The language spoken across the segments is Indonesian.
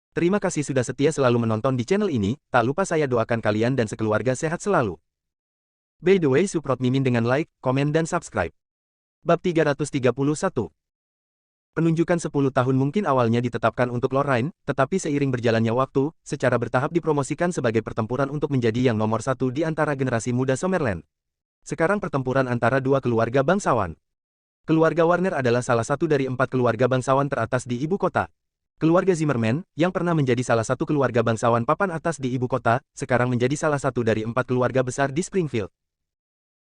Terima kasih sudah setia selalu menonton di channel ini, tak lupa saya doakan kalian dan sekeluarga sehat selalu. By the way, support Mimin dengan like, komen dan subscribe. Bab 331. Penunjukan 10 tahun mungkin awalnya ditetapkan untuk Lorraine, tetapi seiring berjalannya waktu, secara bertahap dipromosikan sebagai pertempuran untuk menjadi yang nomor satu di antara generasi muda Summerland. Sekarang pertempuran antara dua keluarga bangsawan. Keluarga Warner adalah salah satu dari 4 keluarga bangsawan teratas di ibu kota. Keluarga Zimmerman, yang pernah menjadi salah satu keluarga bangsawan papan atas di ibu kota, sekarang menjadi salah satu dari 4 keluarga besar di Springfield.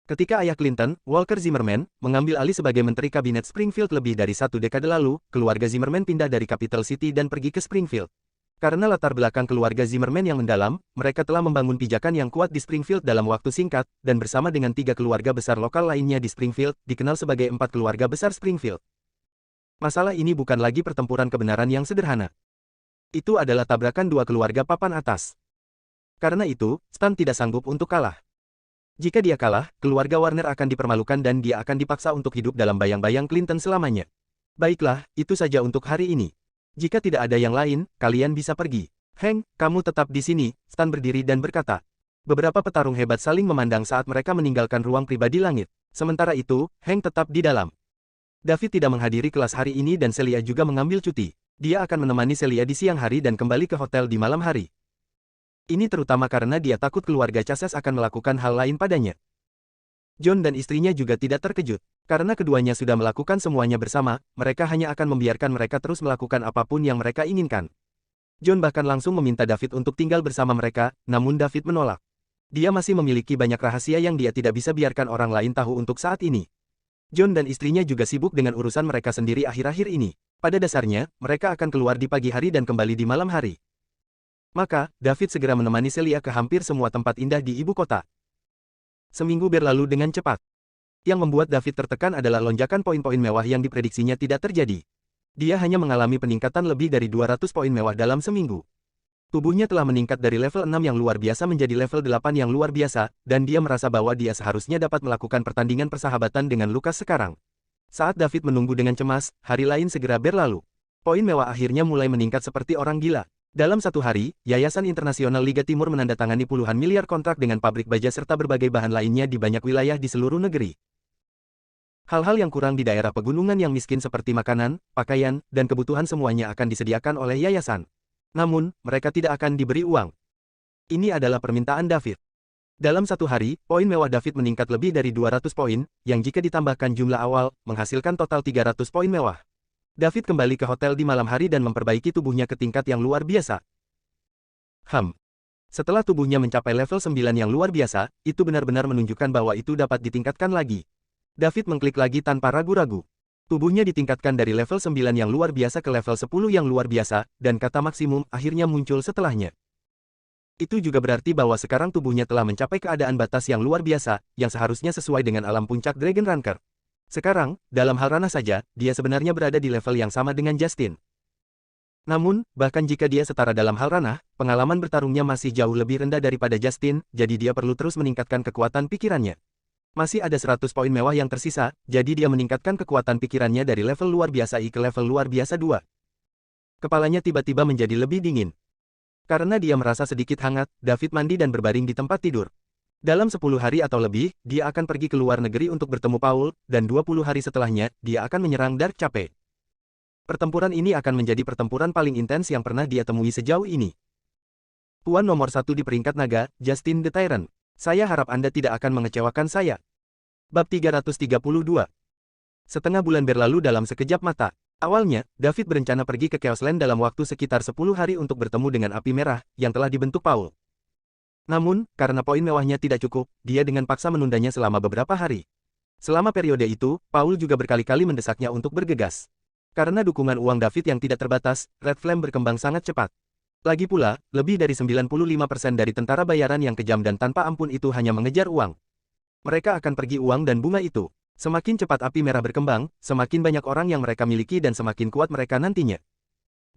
Ketika ayah Clinton, Walker Zimmerman, mengambil alih sebagai Menteri Kabinet Springfield lebih dari 1 dekade lalu, keluarga Zimmerman pindah dari Capital City dan pergi ke Springfield. Karena latar belakang keluarga Zimmerman yang mendalam, mereka telah membangun pijakan yang kuat di Springfield dalam waktu singkat, dan bersama dengan 3 keluarga besar lokal lainnya di Springfield, dikenal sebagai 4 keluarga besar Springfield. Masalah ini bukan lagi pertempuran kebenaran yang sederhana. Itu adalah tabrakan dua keluarga papan atas. Karena itu, Stan tidak sanggup untuk kalah. Jika dia kalah, keluarga Warner akan dipermalukan dan dia akan dipaksa untuk hidup dalam bayang-bayang Clinton selamanya. Baiklah, itu saja untuk hari ini. Jika tidak ada yang lain, kalian bisa pergi. Hank, kamu tetap di sini, Stan berdiri dan berkata. Beberapa petarung hebat saling memandang saat mereka meninggalkan ruang pribadi langit. Sementara itu, Hank tetap di dalam. David tidak menghadiri kelas hari ini dan Celia juga mengambil cuti. Dia akan menemani Celia di siang hari dan kembali ke hotel di malam hari. Ini terutama karena dia takut keluarga Chasez akan melakukan hal lain padanya. John dan istrinya juga tidak terkejut. Karena keduanya sudah melakukan semuanya bersama, mereka hanya akan membiarkan mereka terus melakukan apapun yang mereka inginkan. John bahkan langsung meminta David untuk tinggal bersama mereka, namun David menolak. Dia masih memiliki banyak rahasia yang dia tidak bisa biarkan orang lain tahu untuk saat ini. John dan istrinya juga sibuk dengan urusan mereka sendiri akhir-akhir ini. Pada dasarnya, mereka akan keluar di pagi hari dan kembali di malam hari. Maka, David segera menemani Celia ke hampir semua tempat indah di ibu kota. Seminggu berlalu dengan cepat. Yang membuat David tertekan adalah lonjakan poin-poin mewah yang diprediksinya tidak terjadi. Dia hanya mengalami peningkatan lebih dari 200 poin mewah dalam seminggu. Tubuhnya telah meningkat dari level 6 yang luar biasa menjadi level 8 yang luar biasa, dan dia merasa bahwa dia seharusnya dapat melakukan pertandingan persahabatan dengan Lucas sekarang. Saat David menunggu dengan cemas, hari lain segera berlalu. Poin mewah akhirnya mulai meningkat seperti orang gila. Dalam satu hari, Yayasan Internasional Liga Timur menandatangani puluhan miliar kontrak dengan pabrik baja serta berbagai bahan lainnya di banyak wilayah di seluruh negeri. Hal-hal yang kurang di daerah pegunungan yang miskin seperti makanan, pakaian, dan kebutuhan semuanya akan disediakan oleh yayasan. Namun, mereka tidak akan diberi uang. Ini adalah permintaan David. Dalam satu hari, poin mewah David meningkat lebih dari 200 poin, yang jika ditambahkan jumlah awal, menghasilkan total 300 poin mewah. David kembali ke hotel di malam hari dan memperbaiki tubuhnya ke tingkat yang luar biasa. Setelah tubuhnya mencapai level 9 yang luar biasa, itu benar-benar menunjukkan bahwa itu dapat ditingkatkan lagi. David mengklik lagi tanpa ragu-ragu. Tubuhnya ditingkatkan dari level 9 yang luar biasa ke level 10 yang luar biasa, dan kata maksimum akhirnya muncul setelahnya. Itu juga berarti bahwa sekarang tubuhnya telah mencapai keadaan batas yang luar biasa, yang seharusnya sesuai dengan alam puncak Dragon Ranker. Sekarang, dalam hal ranah saja, dia sebenarnya berada di level yang sama dengan Justin. Namun, bahkan jika dia setara dalam hal ranah, pengalaman bertarungnya masih jauh lebih rendah daripada Justin, jadi dia perlu terus meningkatkan kekuatan pikirannya. Masih ada 100 poin mewah yang tersisa, jadi dia meningkatkan kekuatan pikirannya dari level luar biasa I ke level luar biasa 2. Kepalanya tiba-tiba menjadi lebih dingin. Karena dia merasa sedikit hangat, David mandi dan berbaring di tempat tidur. Dalam 10 hari atau lebih, dia akan pergi ke luar negeri untuk bertemu Paul, dan 20 hari setelahnya, dia akan menyerang Dark Cape. Pertempuran ini akan menjadi pertempuran paling intens yang pernah dia temui sejauh ini. Tuan nomor 1 di peringkat naga, Justin the Tyrant. Saya harap Anda tidak akan mengecewakan saya. Bab 332. Setengah bulan berlalu dalam sekejap mata. Awalnya, David berencana pergi ke Chaosland dalam waktu sekitar 10 hari untuk bertemu dengan api merah, yang telah dibentuk Paul. Namun, karena poin mewahnya tidak cukup, dia dengan paksa menundanya selama beberapa hari. Selama periode itu, Paul juga berkali-kali mendesaknya untuk bergegas. Karena dukungan uang David yang tidak terbatas, Red Flame berkembang sangat cepat. Lagi pula, lebih dari 95% dari tentara bayaran yang kejam dan tanpa ampun itu hanya mengejar uang. Mereka akan pergi uang dan bunga itu. Semakin cepat api merah berkembang, semakin banyak orang yang mereka miliki dan semakin kuat mereka nantinya.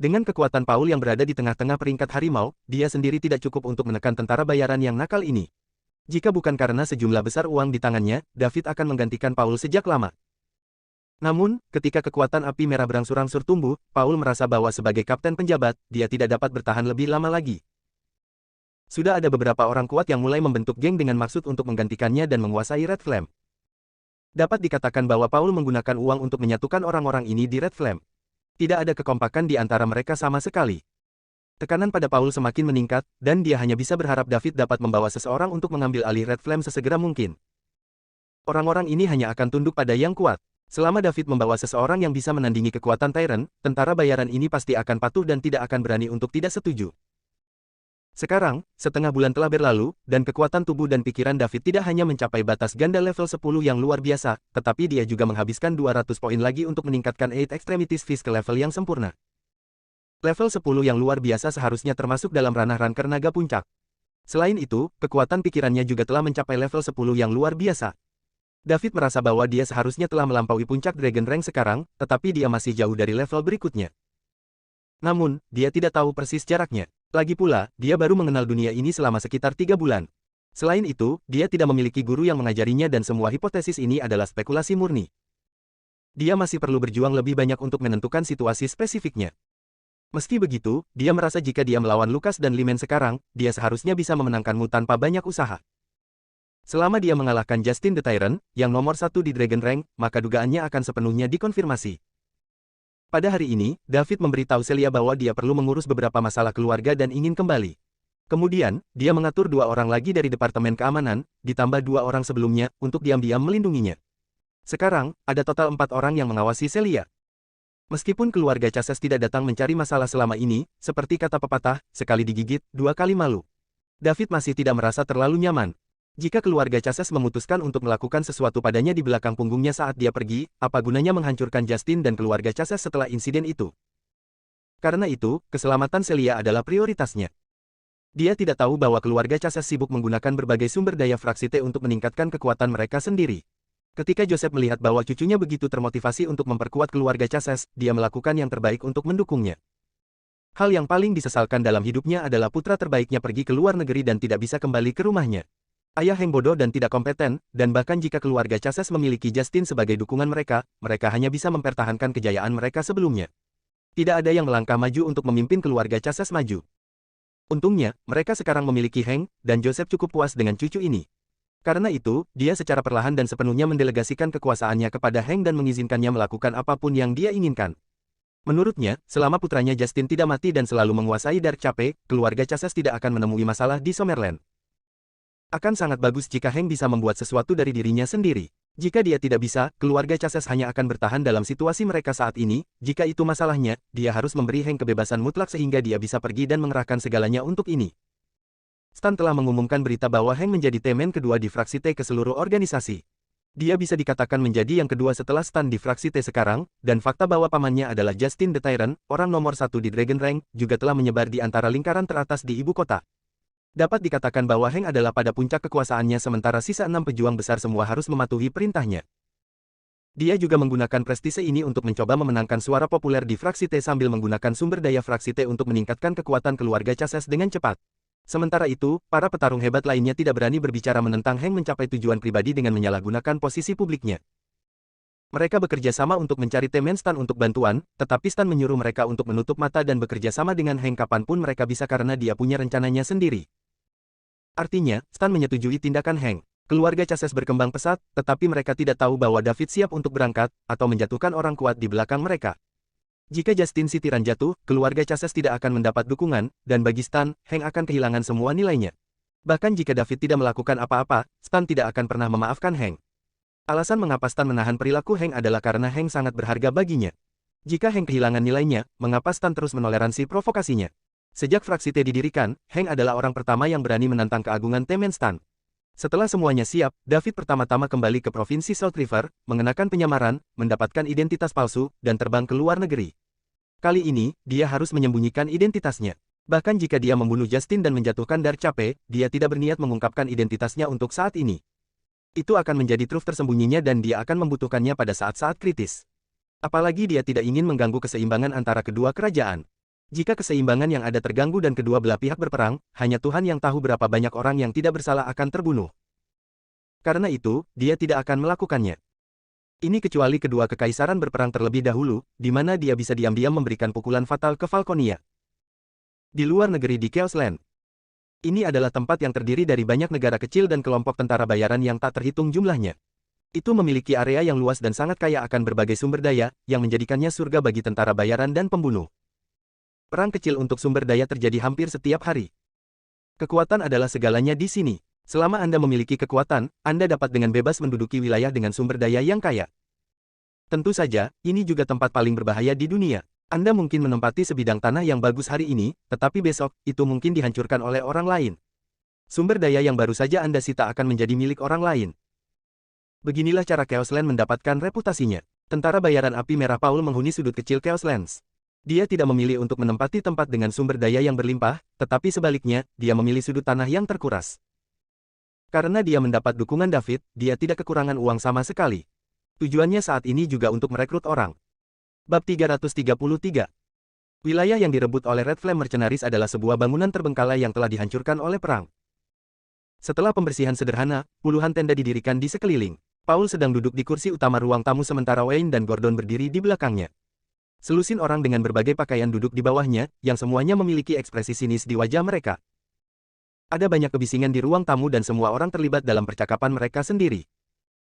Dengan kekuatan Paul yang berada di tengah-tengah peringkat harimau, dia sendiri tidak cukup untuk menekan tentara bayaran yang nakal ini. Jika bukan karena sejumlah besar uang di tangannya, David akan menggantikan Paul sejak lama. Namun, ketika kekuatan api merah berangsur-angsur tumbuh, Paul merasa bahwa sebagai kapten penjabat, dia tidak dapat bertahan lebih lama lagi. Sudah ada beberapa orang kuat yang mulai membentuk geng dengan maksud untuk menggantikannya dan menguasai Red Flame. Dapat dikatakan bahwa Paul menggunakan uang untuk menyatukan orang-orang ini di Red Flame. Tidak ada kekompakan di antara mereka sama sekali. Tekanan pada Paul semakin meningkat, dan dia hanya bisa berharap David dapat membawa seseorang untuk mengambil alih Red Flame sesegera mungkin. Orang-orang ini hanya akan tunduk pada yang kuat. Selama David membawa seseorang yang bisa menandingi kekuatan Tyrant, tentara bayaran ini pasti akan patuh dan tidak akan berani untuk tidak setuju. Sekarang, setengah bulan telah berlalu, dan kekuatan tubuh dan pikiran David tidak hanya mencapai batas ganda level 10 yang luar biasa, tetapi dia juga menghabiskan 200 poin lagi untuk meningkatkan Eight Extremities Fist ke level yang sempurna. Level 10 yang luar biasa seharusnya termasuk dalam ranah Ranker Naga Puncak. Selain itu, kekuatan pikirannya juga telah mencapai level 10 yang luar biasa. David merasa bahwa dia seharusnya telah melampaui puncak Dragon Rank sekarang, tetapi dia masih jauh dari level berikutnya. Namun, dia tidak tahu persis jaraknya. Lagi pula, dia baru mengenal dunia ini selama sekitar 3 bulan. Selain itu, dia tidak memiliki guru yang mengajarinya dan semua hipotesis ini adalah spekulasi murni. Dia masih perlu berjuang lebih banyak untuk menentukan situasi spesifiknya. Meski begitu, dia merasa jika dia melawan Lucas dan Limen sekarang, dia seharusnya bisa memenangkanmu tanpa banyak usaha. Selama dia mengalahkan Justin the Tyrant, yang nomor 1 di Dragon Rank, maka dugaannya akan sepenuhnya dikonfirmasi. Pada hari ini, David memberitahu Celia bahwa dia perlu mengurus beberapa masalah keluarga dan ingin kembali. Kemudian, dia mengatur 2 orang lagi dari Departemen Keamanan, ditambah 2 orang sebelumnya, untuk diam-diam melindunginya. Sekarang, ada total 4 orang yang mengawasi Celia. Meskipun keluarga Chases tidak datang mencari masalah selama ini, seperti kata pepatah, sekali digigit, 2 kali malu. David masih tidak merasa terlalu nyaman. Jika keluarga Chases memutuskan untuk melakukan sesuatu padanya di belakang punggungnya saat dia pergi, apa gunanya menghancurkan Justin dan keluarga Chases setelah insiden itu? Karena itu, keselamatan Celia adalah prioritasnya. Dia tidak tahu bahwa keluarga Chases sibuk menggunakan berbagai sumber daya fraksi T untuk meningkatkan kekuatan mereka sendiri. Ketika Joseph melihat bahwa cucunya begitu termotivasi untuk memperkuat keluarga Chases, dia melakukan yang terbaik untuk mendukungnya. Hal yang paling disesalkan dalam hidupnya adalah putra terbaiknya pergi ke luar negeri dan tidak bisa kembali ke rumahnya. Ayah Heng bodoh dan tidak kompeten, dan bahkan jika keluarga Chases memiliki Justin sebagai dukungan mereka, mereka hanya bisa mempertahankan kejayaan mereka sebelumnya. Tidak ada yang melangkah maju untuk memimpin keluarga Chases maju. Untungnya, mereka sekarang memiliki Heng, dan Joseph cukup puas dengan cucu ini. Karena itu, dia secara perlahan dan sepenuhnya mendelegasikan kekuasaannya kepada Heng dan mengizinkannya melakukan apapun yang dia inginkan. Menurutnya, selama putranya Justin tidak mati dan selalu menguasai Dark Cape, keluarga Chases tidak akan menemui masalah di Summerland. Akan sangat bagus jika Heng bisa membuat sesuatu dari dirinya sendiri. Jika dia tidak bisa, keluarga Chases hanya akan bertahan dalam situasi mereka saat ini. Jika itu masalahnya, dia harus memberi Heng kebebasan mutlak sehingga dia bisa pergi dan mengerahkan segalanya untuk ini. Stan telah mengumumkan berita bahwa Heng menjadi temen kedua di fraksi T ke seluruh organisasi. Dia bisa dikatakan menjadi yang kedua setelah Stan di fraksi T sekarang, dan fakta bahwa pamannya adalah Justin the Tyrant, orang nomor 1 di Dragon Rank, juga telah menyebar di antara lingkaran teratas di ibu kota. Dapat dikatakan bahwa Heng adalah pada puncak kekuasaannya sementara sisa 6 pejuang besar semua harus mematuhi perintahnya. Dia juga menggunakan prestise ini untuk mencoba memenangkan suara populer di fraksi T sambil menggunakan sumber daya fraksi T untuk meningkatkan kekuatan keluarga Chases dengan cepat. Sementara itu, para petarung hebat lainnya tidak berani berbicara menentang Heng mencapai tujuan pribadi dengan menyalahgunakan posisi publiknya. Mereka bekerja sama untuk mencari temen Stan untuk bantuan, tetapi Stan menyuruh mereka untuk menutup mata dan bekerja sama dengan Heng kapanpun mereka bisa karena dia punya rencananya sendiri. Artinya, Stan menyetujui tindakan Heng. Keluarga Chases berkembang pesat, tetapi mereka tidak tahu bahwa David siap untuk berangkat, atau menjatuhkan orang kuat di belakang mereka. Jika Justin si tiran jatuh, keluarga Chases tidak akan mendapat dukungan, dan bagi Stan, Heng akan kehilangan semua nilainya. Bahkan jika David tidak melakukan apa-apa, Stan tidak akan pernah memaafkan Heng. Alasan mengapa Stan menahan perilaku Heng adalah karena Heng sangat berharga baginya. Jika Heng kehilangan nilainya, mengapa Stan terus menoleransi provokasinya? Sejak fraksi T didirikan, Heng adalah orang pertama yang berani menantang keagungan temen Stan. Setelah semuanya siap, David pertama-tama kembali ke Provinsi South River, mengenakan penyamaran, mendapatkan identitas palsu, dan terbang ke luar negeri. Kali ini, dia harus menyembunyikan identitasnya. Bahkan jika dia membunuh Justin dan menjatuhkan Dark Cape, dia tidak berniat mengungkapkan identitasnya untuk saat ini. Itu akan menjadi truf tersembunyinya dan dia akan membutuhkannya pada saat-saat kritis. Apalagi dia tidak ingin mengganggu keseimbangan antara kedua kerajaan. Jika keseimbangan yang ada terganggu dan kedua belah pihak berperang, hanya Tuhan yang tahu berapa banyak orang yang tidak bersalah akan terbunuh. Karena itu, dia tidak akan melakukannya. Ini kecuali kedua kekaisaran berperang terlebih dahulu, di mana dia bisa diam-diam memberikan pukulan fatal ke Falconia. Di luar negeri di Chaos Land. Ini adalah tempat yang terdiri dari banyak negara kecil dan kelompok tentara bayaran yang tak terhitung jumlahnya. Itu memiliki area yang luas dan sangat kaya akan berbagai sumber daya, yang menjadikannya surga bagi tentara bayaran dan pembunuh. Perang kecil untuk sumber daya terjadi hampir setiap hari. Kekuatan adalah segalanya di sini. Selama Anda memiliki kekuatan, Anda dapat dengan bebas menduduki wilayah dengan sumber daya yang kaya. Tentu saja, ini juga tempat paling berbahaya di dunia. Anda mungkin menempati sebidang tanah yang bagus hari ini, tetapi besok, itu mungkin dihancurkan oleh orang lain. Sumber daya yang baru saja Anda sita akan menjadi milik orang lain. Beginilah cara Chaos Land mendapatkan reputasinya. Tentara bayaran api merah Paul menghuni sudut kecil Chaos Lands. Dia tidak memilih untuk menempati tempat dengan sumber daya yang berlimpah, tetapi sebaliknya, dia memilih sudut tanah yang terkuras. Karena dia mendapat dukungan David, dia tidak kekurangan uang sama sekali. Tujuannya saat ini juga untuk merekrut orang. Bab 333. Wilayah yang direbut oleh Red Flame Mercenaries adalah sebuah bangunan terbengkalai yang telah dihancurkan oleh perang. Setelah pembersihan sederhana, puluhan tenda didirikan di sekeliling. Paul sedang duduk di kursi utama ruang tamu sementara Wayne dan Gordon berdiri di belakangnya. Selusin orang dengan berbagai pakaian duduk di bawahnya, yang semuanya memiliki ekspresi sinis di wajah mereka. Ada banyak kebisingan di ruang tamu dan semua orang terlibat dalam percakapan mereka sendiri.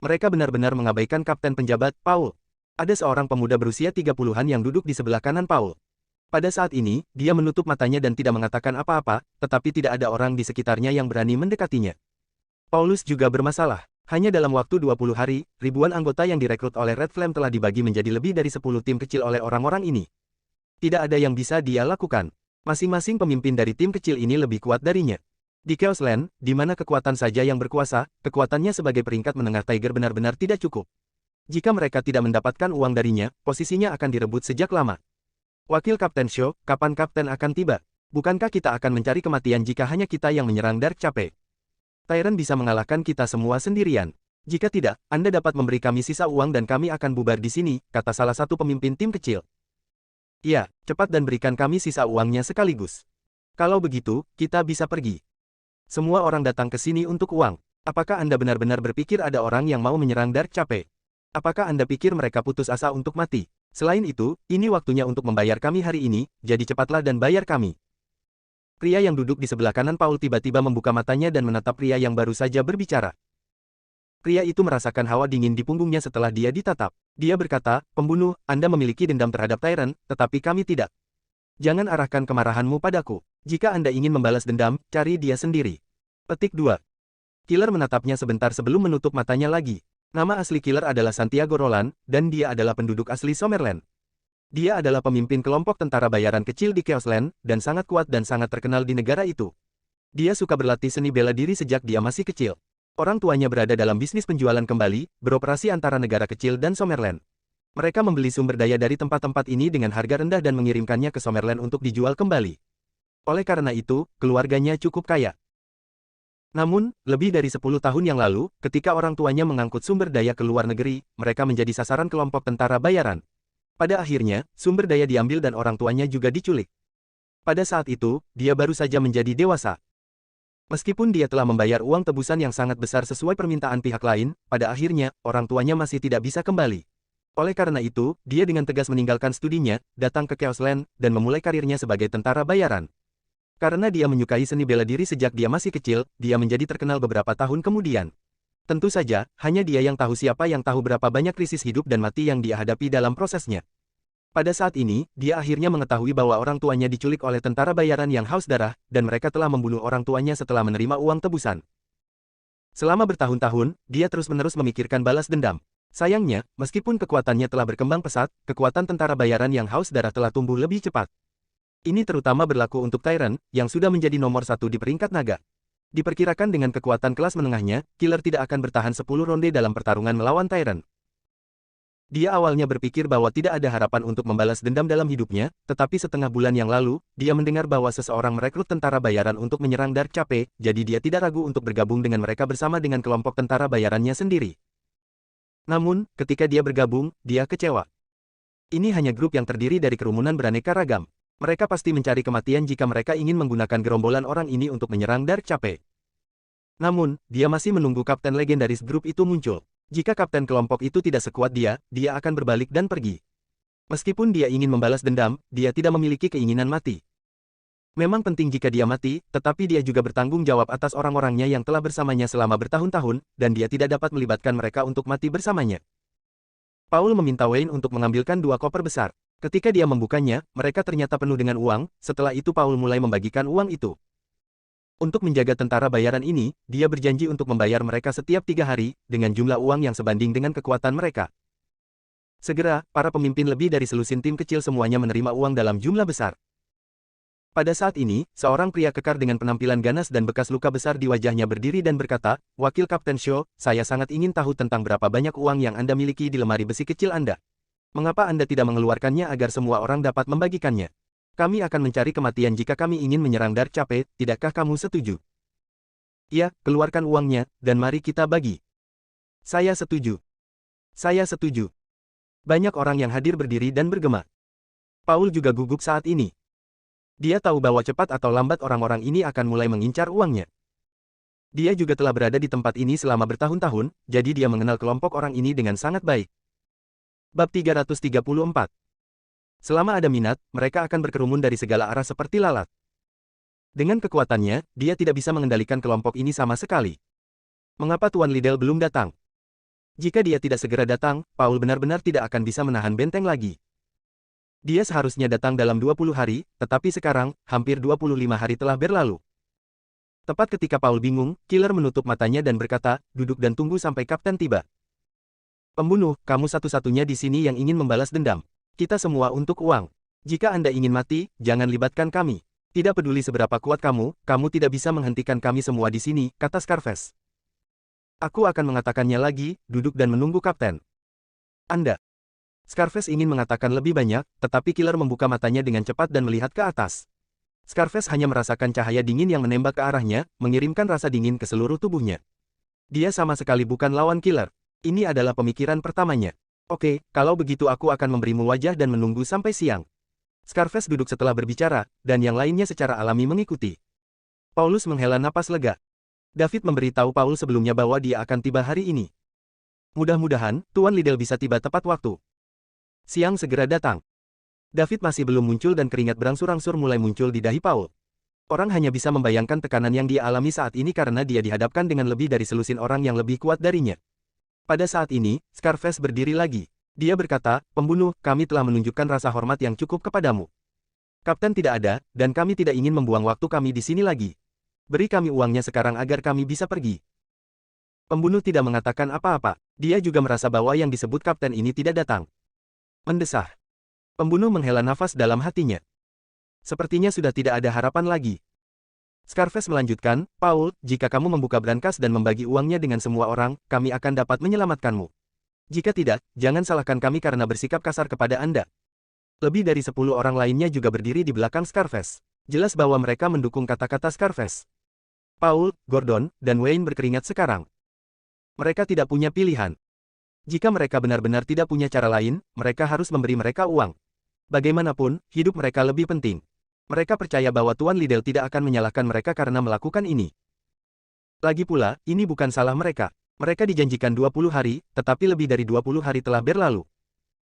Mereka benar-benar mengabaikan kapten penjabat, Paul. Ada seorang pemuda berusia 30-an yang duduk di sebelah kanan Paul. Pada saat ini, dia menutup matanya dan tidak mengatakan apa-apa, tetapi tidak ada orang di sekitarnya yang berani mendekatinya. Paulus juga bermasalah. Hanya dalam waktu 20 hari, ribuan anggota yang direkrut oleh Red Flame telah dibagi menjadi lebih dari 10 tim kecil oleh orang-orang ini. Tidak ada yang bisa dia lakukan. Masing-masing pemimpin dari tim kecil ini lebih kuat darinya. Di Chaos Land, di mana kekuatan saja yang berkuasa, kekuatannya sebagai peringkat menengah Tiger benar-benar tidak cukup. Jika mereka tidak mendapatkan uang darinya, posisinya akan direbut sejak lama. Wakil Kapten Shaw, kapan Kapten akan tiba? Bukankah kita akan mencari kematian jika hanya kita yang menyerang Dark Cape? Tyrant bisa mengalahkan kita semua sendirian. Jika tidak, Anda dapat memberi kami sisa uang dan kami akan bubar di sini, kata salah satu pemimpin tim kecil. Ya, cepat dan berikan kami sisa uangnya sekaligus. Kalau begitu, kita bisa pergi. Semua orang datang ke sini untuk uang. Apakah Anda benar-benar berpikir ada orang yang mau menyerang Dark Cape? Apakah Anda pikir mereka putus asa untuk mati? Selain itu, ini waktunya untuk membayar kami hari ini, jadi cepatlah dan bayar kami. Pria yang duduk di sebelah kanan Paul tiba-tiba membuka matanya dan menatap pria yang baru saja berbicara. Pria itu merasakan hawa dingin di punggungnya setelah dia ditatap. Dia berkata, "Pembunuh, Anda memiliki dendam terhadap Tyrant, tetapi kami tidak. Jangan arahkan kemarahanmu padaku. Jika Anda ingin membalas dendam, cari dia sendiri." Petik 2. Killer menatapnya sebentar sebelum menutup matanya lagi. Nama asli Killer adalah Santiago Roland, dan dia adalah penduduk asli Summerland. Dia adalah pemimpin kelompok tentara bayaran kecil di Chaos Land, dan sangat kuat dan sangat terkenal di negara itu. Dia suka berlatih seni bela diri sejak dia masih kecil. Orang tuanya berada dalam bisnis penjualan kembali, beroperasi antara negara kecil dan Summerland. Mereka membeli sumber daya dari tempat-tempat ini dengan harga rendah dan mengirimkannya ke Summerland untuk dijual kembali. Oleh karena itu, keluarganya cukup kaya. Namun, lebih dari 10 tahun yang lalu, ketika orang tuanya mengangkut sumber daya ke luar negeri, mereka menjadi sasaran kelompok tentara bayaran. Pada akhirnya, sumber daya diambil dan orang tuanya juga diculik. Pada saat itu, dia baru saja menjadi dewasa. Meskipun dia telah membayar uang tebusan yang sangat besar sesuai permintaan pihak lain, pada akhirnya, orang tuanya masih tidak bisa kembali. Oleh karena itu, dia dengan tegas meninggalkan studinya, datang ke Chaos Land, dan memulai karirnya sebagai tentara bayaran. Karena dia menyukai seni bela diri sejak dia masih kecil, dia menjadi terkenal beberapa tahun kemudian. Tentu saja, hanya dia yang tahu siapa yang tahu berapa banyak krisis hidup dan mati yang dia hadapi dalam prosesnya. Pada saat ini, dia akhirnya mengetahui bahwa orang tuanya diculik oleh tentara bayaran yang haus darah, dan mereka telah membunuh orang tuanya setelah menerima uang tebusan. Selama bertahun-tahun, dia terus-menerus memikirkan balas dendam. Sayangnya, meskipun kekuatannya telah berkembang pesat, kekuatan tentara bayaran yang haus darah telah tumbuh lebih cepat. Ini terutama berlaku untuk Tyrant, yang sudah menjadi nomor 1 di peringkat naga. Diperkirakan dengan kekuatan kelas menengahnya, Killer tidak akan bertahan 10 ronde dalam pertarungan melawan Tyrant. Dia awalnya berpikir bahwa tidak ada harapan untuk membalas dendam dalam hidupnya, tetapi setengah bulan yang lalu, dia mendengar bahwa seseorang merekrut tentara bayaran untuk menyerang Dark Cape, jadi dia tidak ragu untuk bergabung dengan mereka bersama dengan kelompok tentara bayarannya sendiri. Namun, ketika dia bergabung, dia kecewa. Ini hanya grup yang terdiri dari kerumunan beraneka ragam. Mereka pasti mencari kematian jika mereka ingin menggunakan gerombolan orang ini untuk menyerang Dark Cape. Namun, dia masih menunggu kapten legendaris grup itu muncul. Jika kapten kelompok itu tidak sekuat dia, dia akan berbalik dan pergi. Meskipun dia ingin membalas dendam, dia tidak memiliki keinginan mati. Memang penting jika dia mati, tetapi dia juga bertanggung jawab atas orang-orangnya yang telah bersamanya selama bertahun-tahun, dan dia tidak dapat melibatkan mereka untuk mati bersamanya. Paul meminta Wayne untuk mengambilkan 2 koper besar. Ketika dia membukanya, mereka ternyata penuh dengan uang, setelah itu Paul mulai membagikan uang itu. Untuk menjaga tentara bayaran ini, dia berjanji untuk membayar mereka setiap 3 hari, dengan jumlah uang yang sebanding dengan kekuatan mereka. Segera, para pemimpin lebih dari selusin tim kecil semuanya menerima uang dalam jumlah besar. Pada saat ini, seorang pria kekar dengan penampilan ganas dan bekas luka besar di wajahnya berdiri dan berkata, "Wakil Kapten Shaw, saya sangat ingin tahu tentang berapa banyak uang yang Anda miliki di lemari besi kecil Anda. Mengapa Anda tidak mengeluarkannya agar semua orang dapat membagikannya? Kami akan mencari kematian jika kami ingin menyerang Darkchape, tidakkah kamu setuju?" "Ya, keluarkan uangnya, dan mari kita bagi." "Saya setuju. Saya setuju." Banyak orang yang hadir berdiri dan bergema. Paul juga gugup saat ini. Dia tahu bahwa cepat atau lambat orang-orang ini akan mulai mengincar uangnya. Dia juga telah berada di tempat ini selama bertahun-tahun, jadi dia mengenal kelompok orang ini dengan sangat baik. Bab 334. Selama ada minat, mereka akan berkerumun dari segala arah seperti lalat. Dengan kekuatannya, dia tidak bisa mengendalikan kelompok ini sama sekali. Mengapa Tuan Liddell belum datang? Jika dia tidak segera datang, Paul benar-benar tidak akan bisa menahan benteng lagi. Dia seharusnya datang dalam 20 hari, tetapi sekarang, hampir 25 hari telah berlalu. Tepat ketika Paul bingung, Killer menutup matanya dan berkata, "Duduk dan tunggu sampai Kapten tiba." "Pembunuh, kamu satu-satunya di sini yang ingin membalas dendam. Kita semua untuk uang. Jika Anda ingin mati, jangan libatkan kami. Tidak peduli seberapa kuat kamu, kamu tidak bisa menghentikan kami semua di sini," kata Scarface. "Aku akan mengatakannya lagi, duduk dan menunggu Kapten." "Anda." Scarface ingin mengatakan lebih banyak, tetapi Killer membuka matanya dengan cepat dan melihat ke atas. Scarface hanya merasakan cahaya dingin yang menembak ke arahnya, mengirimkan rasa dingin ke seluruh tubuhnya. Dia sama sekali bukan lawan Killer. Ini adalah pemikiran pertamanya. "Oke, kalau begitu aku akan memberimu wajah dan menunggu sampai siang." Scarface duduk setelah berbicara, dan yang lainnya secara alami mengikuti. Paulus menghela napas lega. David memberitahu Paul sebelumnya bahwa dia akan tiba hari ini. Mudah-mudahan, Tuan Liddell bisa tiba tepat waktu. Siang segera datang. David masih belum muncul dan keringat berangsur-angsur mulai muncul di dahi Paul. Orang hanya bisa membayangkan tekanan yang dia alami saat ini karena dia dihadapkan dengan lebih dari selusin orang yang lebih kuat darinya. Pada saat ini, Scarface berdiri lagi. Dia berkata, "Pembunuh, kami telah menunjukkan rasa hormat yang cukup kepadamu. Kapten tidak ada, dan kami tidak ingin membuang waktu kami di sini lagi. Beri kami uangnya sekarang agar kami bisa pergi." Pembunuh tidak mengatakan apa-apa. Dia juga merasa bahwa yang disebut kapten ini tidak datang. Mendesah. Pembunuh menghela nafas dalam hatinya. Sepertinya sudah tidak ada harapan lagi. Scarface melanjutkan, "Paul, jika kamu membuka brankas dan membagi uangnya dengan semua orang, kami akan dapat menyelamatkanmu. Jika tidak, jangan salahkan kami karena bersikap kasar kepada Anda." Lebih dari 10 orang lainnya juga berdiri di belakang Scarface. Jelas bahwa mereka mendukung kata-kata Scarface. Paul, Gordon, dan Wayne berkeringat sekarang. Mereka tidak punya pilihan. Jika mereka benar-benar tidak punya cara lain, mereka harus memberi mereka uang. Bagaimanapun, hidup mereka lebih penting. Mereka percaya bahwa Tuan Liddell tidak akan menyalahkan mereka karena melakukan ini. Lagi pula, ini bukan salah mereka. Mereka dijanjikan 20 hari, tetapi lebih dari 20 hari telah berlalu.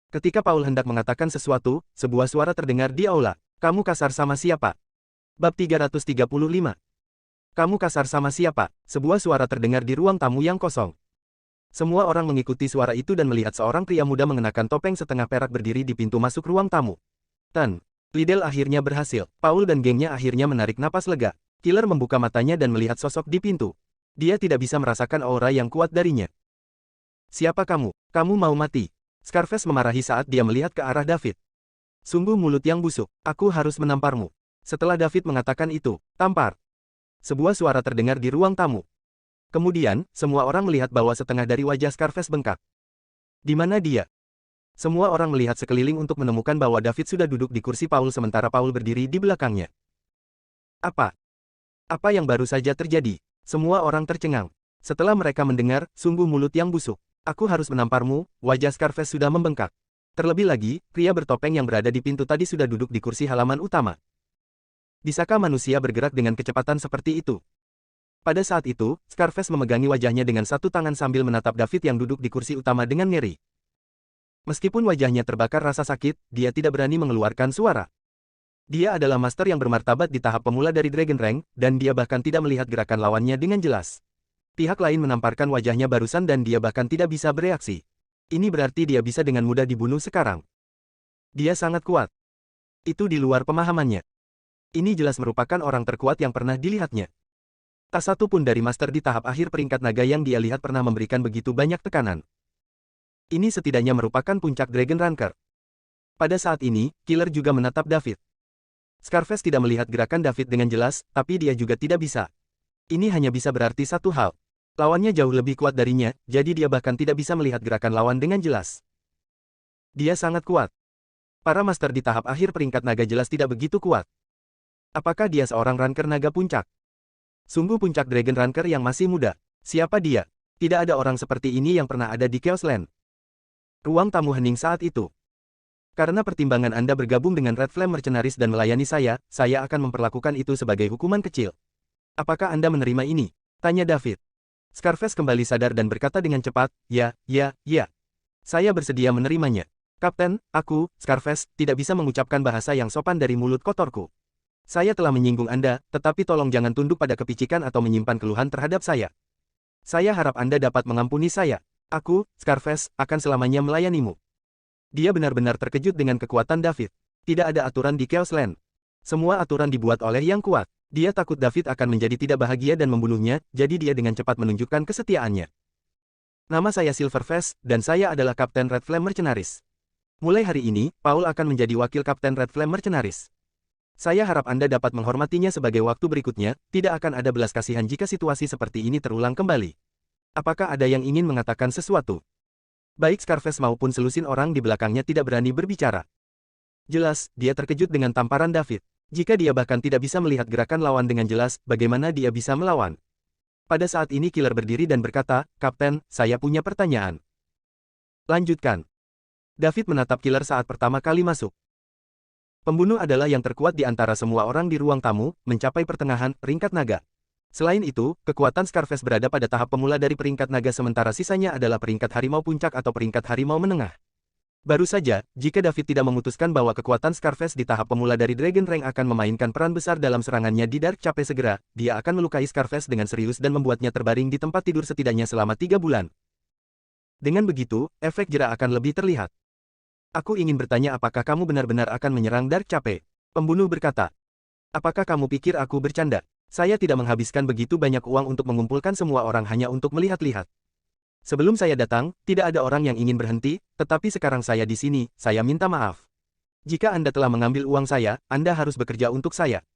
Ketika Paul hendak mengatakan sesuatu, sebuah suara terdengar di aula. "Kamu kasar sama siapa?" Bab 335. "Kamu kasar sama siapa?" Sebuah suara terdengar di ruang tamu yang kosong. Semua orang mengikuti suara itu dan melihat seorang pria muda mengenakan topeng setengah perak berdiri di pintu masuk ruang tamu. Liddell akhirnya berhasil. Paul dan gengnya akhirnya menarik napas lega. Killer membuka matanya dan melihat sosok di pintu. Dia tidak bisa merasakan aura yang kuat darinya. "Siapa kamu? Kamu mau mati?" Scarface memarahi saat dia melihat ke arah David. "Sungguh mulut yang busuk. Aku harus menamparmu." Setelah David mengatakan itu, "Tampar." Sebuah suara terdengar di ruang tamu. Kemudian, semua orang melihat bahwa setengah dari wajah Scarface bengkak. Di mana dia? Semua orang melihat sekeliling untuk menemukan bahwa David sudah duduk di kursi Paul sementara Paul berdiri di belakangnya. Apa? Apa yang baru saja terjadi? Semua orang tercengang. Setelah mereka mendengar, "Sungguh mulut yang busuk. Aku harus menamparmu," wajah Scarface sudah membengkak. Terlebih lagi, pria bertopeng yang berada di pintu tadi sudah duduk di kursi halaman utama. Bisakah manusia bergerak dengan kecepatan seperti itu? Pada saat itu, Scarface memegangi wajahnya dengan satu tangan sambil menatap David yang duduk di kursi utama dengan ngeri. Meskipun wajahnya terbakar rasa sakit, dia tidak berani mengeluarkan suara. Dia adalah master yang bermartabat di tahap pemula dari Dragon Rank, dan dia bahkan tidak melihat gerakan lawannya dengan jelas. Pihak lain menamparkan wajahnya barusan dan dia bahkan tidak bisa bereaksi. Ini berarti dia bisa dengan mudah dibunuh sekarang. Dia sangat kuat. Itu di luar pemahamannya. Ini jelas merupakan orang terkuat yang pernah dilihatnya. Tak satu pun dari master di tahap akhir peringkat naga yang dia lihat pernah memberikan begitu banyak tekanan. Ini setidaknya merupakan puncak Dragon Ranker. Pada saat ini, Killer juga menatap David. Scarface tidak melihat gerakan David dengan jelas, tapi dia juga tidak bisa. Ini hanya bisa berarti satu hal. Lawannya jauh lebih kuat darinya, jadi dia bahkan tidak bisa melihat gerakan lawan dengan jelas. Dia sangat kuat. Para master di tahap akhir peringkat naga jelas tidak begitu kuat. Apakah dia seorang ranker naga puncak? Sungguh puncak Dragon Ranker yang masih muda. Siapa dia? Tidak ada orang seperti ini yang pernah ada di Chaos Land. Ruang tamu hening saat itu. Karena pertimbangan Anda bergabung dengan Red Flame Mercenaries dan melayani saya akan memperlakukan itu sebagai hukuman kecil. Apakah Anda menerima ini? Tanya David. Scarface kembali sadar dan berkata dengan cepat, ya. Saya bersedia menerimanya. Kapten, aku, Scarface, tidak bisa mengucapkan bahasa yang sopan dari mulut kotorku. Saya telah menyinggung Anda, tetapi tolong jangan tunduk pada kepicikan atau menyimpan keluhan terhadap saya. Saya harap Anda dapat mengampuni saya. Aku, Scarface, akan selamanya melayanimu. Dia benar-benar terkejut dengan kekuatan David. Tidak ada aturan di Chaos Land. Semua aturan dibuat oleh yang kuat. Dia takut David akan menjadi tidak bahagia dan membunuhnya, jadi dia dengan cepat menunjukkan kesetiaannya. Nama saya Silverface, dan saya adalah Kapten Red Flame Mercenaries. Mulai hari ini, Paul akan menjadi wakil Kapten Red Flame Mercenaries. Saya harap Anda dapat menghormatinya sebagai waktu berikutnya, tidak akan ada belas kasihan jika situasi seperti ini terulang kembali. Apakah ada yang ingin mengatakan sesuatu? Baik Scarface maupun selusin orang di belakangnya tidak berani berbicara. Jelas, dia terkejut dengan tamparan David. Jika dia bahkan tidak bisa melihat gerakan lawan dengan jelas, bagaimana dia bisa melawan? Pada saat ini Killer berdiri dan berkata, Kapten, saya punya pertanyaan. Lanjutkan. David menatap Killer saat pertama kali masuk. Pembunuh adalah yang terkuat di antara semua orang di ruang tamu, mencapai pertengahan peringkat naga. Selain itu, kekuatan Scarface berada pada tahap pemula dari peringkat naga sementara sisanya adalah peringkat harimau puncak atau peringkat harimau menengah. Baru saja, jika David tidak memutuskan bahwa kekuatan Scarface di tahap pemula dari Dragon Rank akan memainkan peran besar dalam serangannya di Dark Cape segera, dia akan melukai Scarface dengan serius dan membuatnya terbaring di tempat tidur setidaknya selama 3 bulan. Dengan begitu, efek jera akan lebih terlihat. Aku ingin bertanya apakah kamu benar-benar akan menyerang Dark Cape? Pembunuh berkata. Apakah kamu pikir aku bercanda? Saya tidak menghabiskan begitu banyak uang untuk mengumpulkan semua orang hanya untuk melihat-lihat. Sebelum saya datang, tidak ada orang yang ingin berhenti, tetapi sekarang saya di sini, saya minta maaf. Jika Anda telah mengambil uang saya, Anda harus bekerja untuk saya.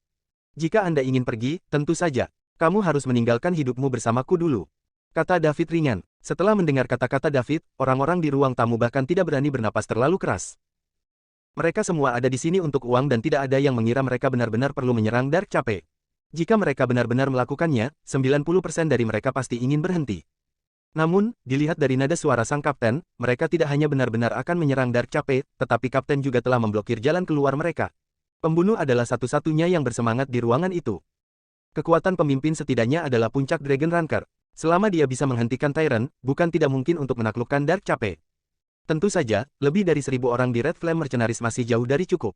Jika Anda ingin pergi, tentu saja, kamu harus meninggalkan hidupmu bersamaku dulu. Kata David ringan. Setelah mendengar kata-kata David, orang-orang di ruang tamu bahkan tidak berani bernapas terlalu keras. Mereka semua ada di sini untuk uang dan tidak ada yang mengira mereka benar-benar perlu menyerang Dark Cape. Jika mereka benar-benar melakukannya, 90% dari mereka pasti ingin berhenti. Namun, dilihat dari nada suara sang kapten, mereka tidak hanya benar-benar akan menyerang Dark Cape, tetapi kapten juga telah memblokir jalan keluar mereka. Pembunuh adalah satu-satunya yang bersemangat di ruangan itu. Kekuatan pemimpin setidaknya adalah puncak Dragon Ranker. Selama dia bisa menghentikan Tyrant, bukan tidak mungkin untuk menaklukkan Dark Cape. Tentu saja, lebih dari 1000 orang di Red Flame Mercenaries masih jauh dari cukup.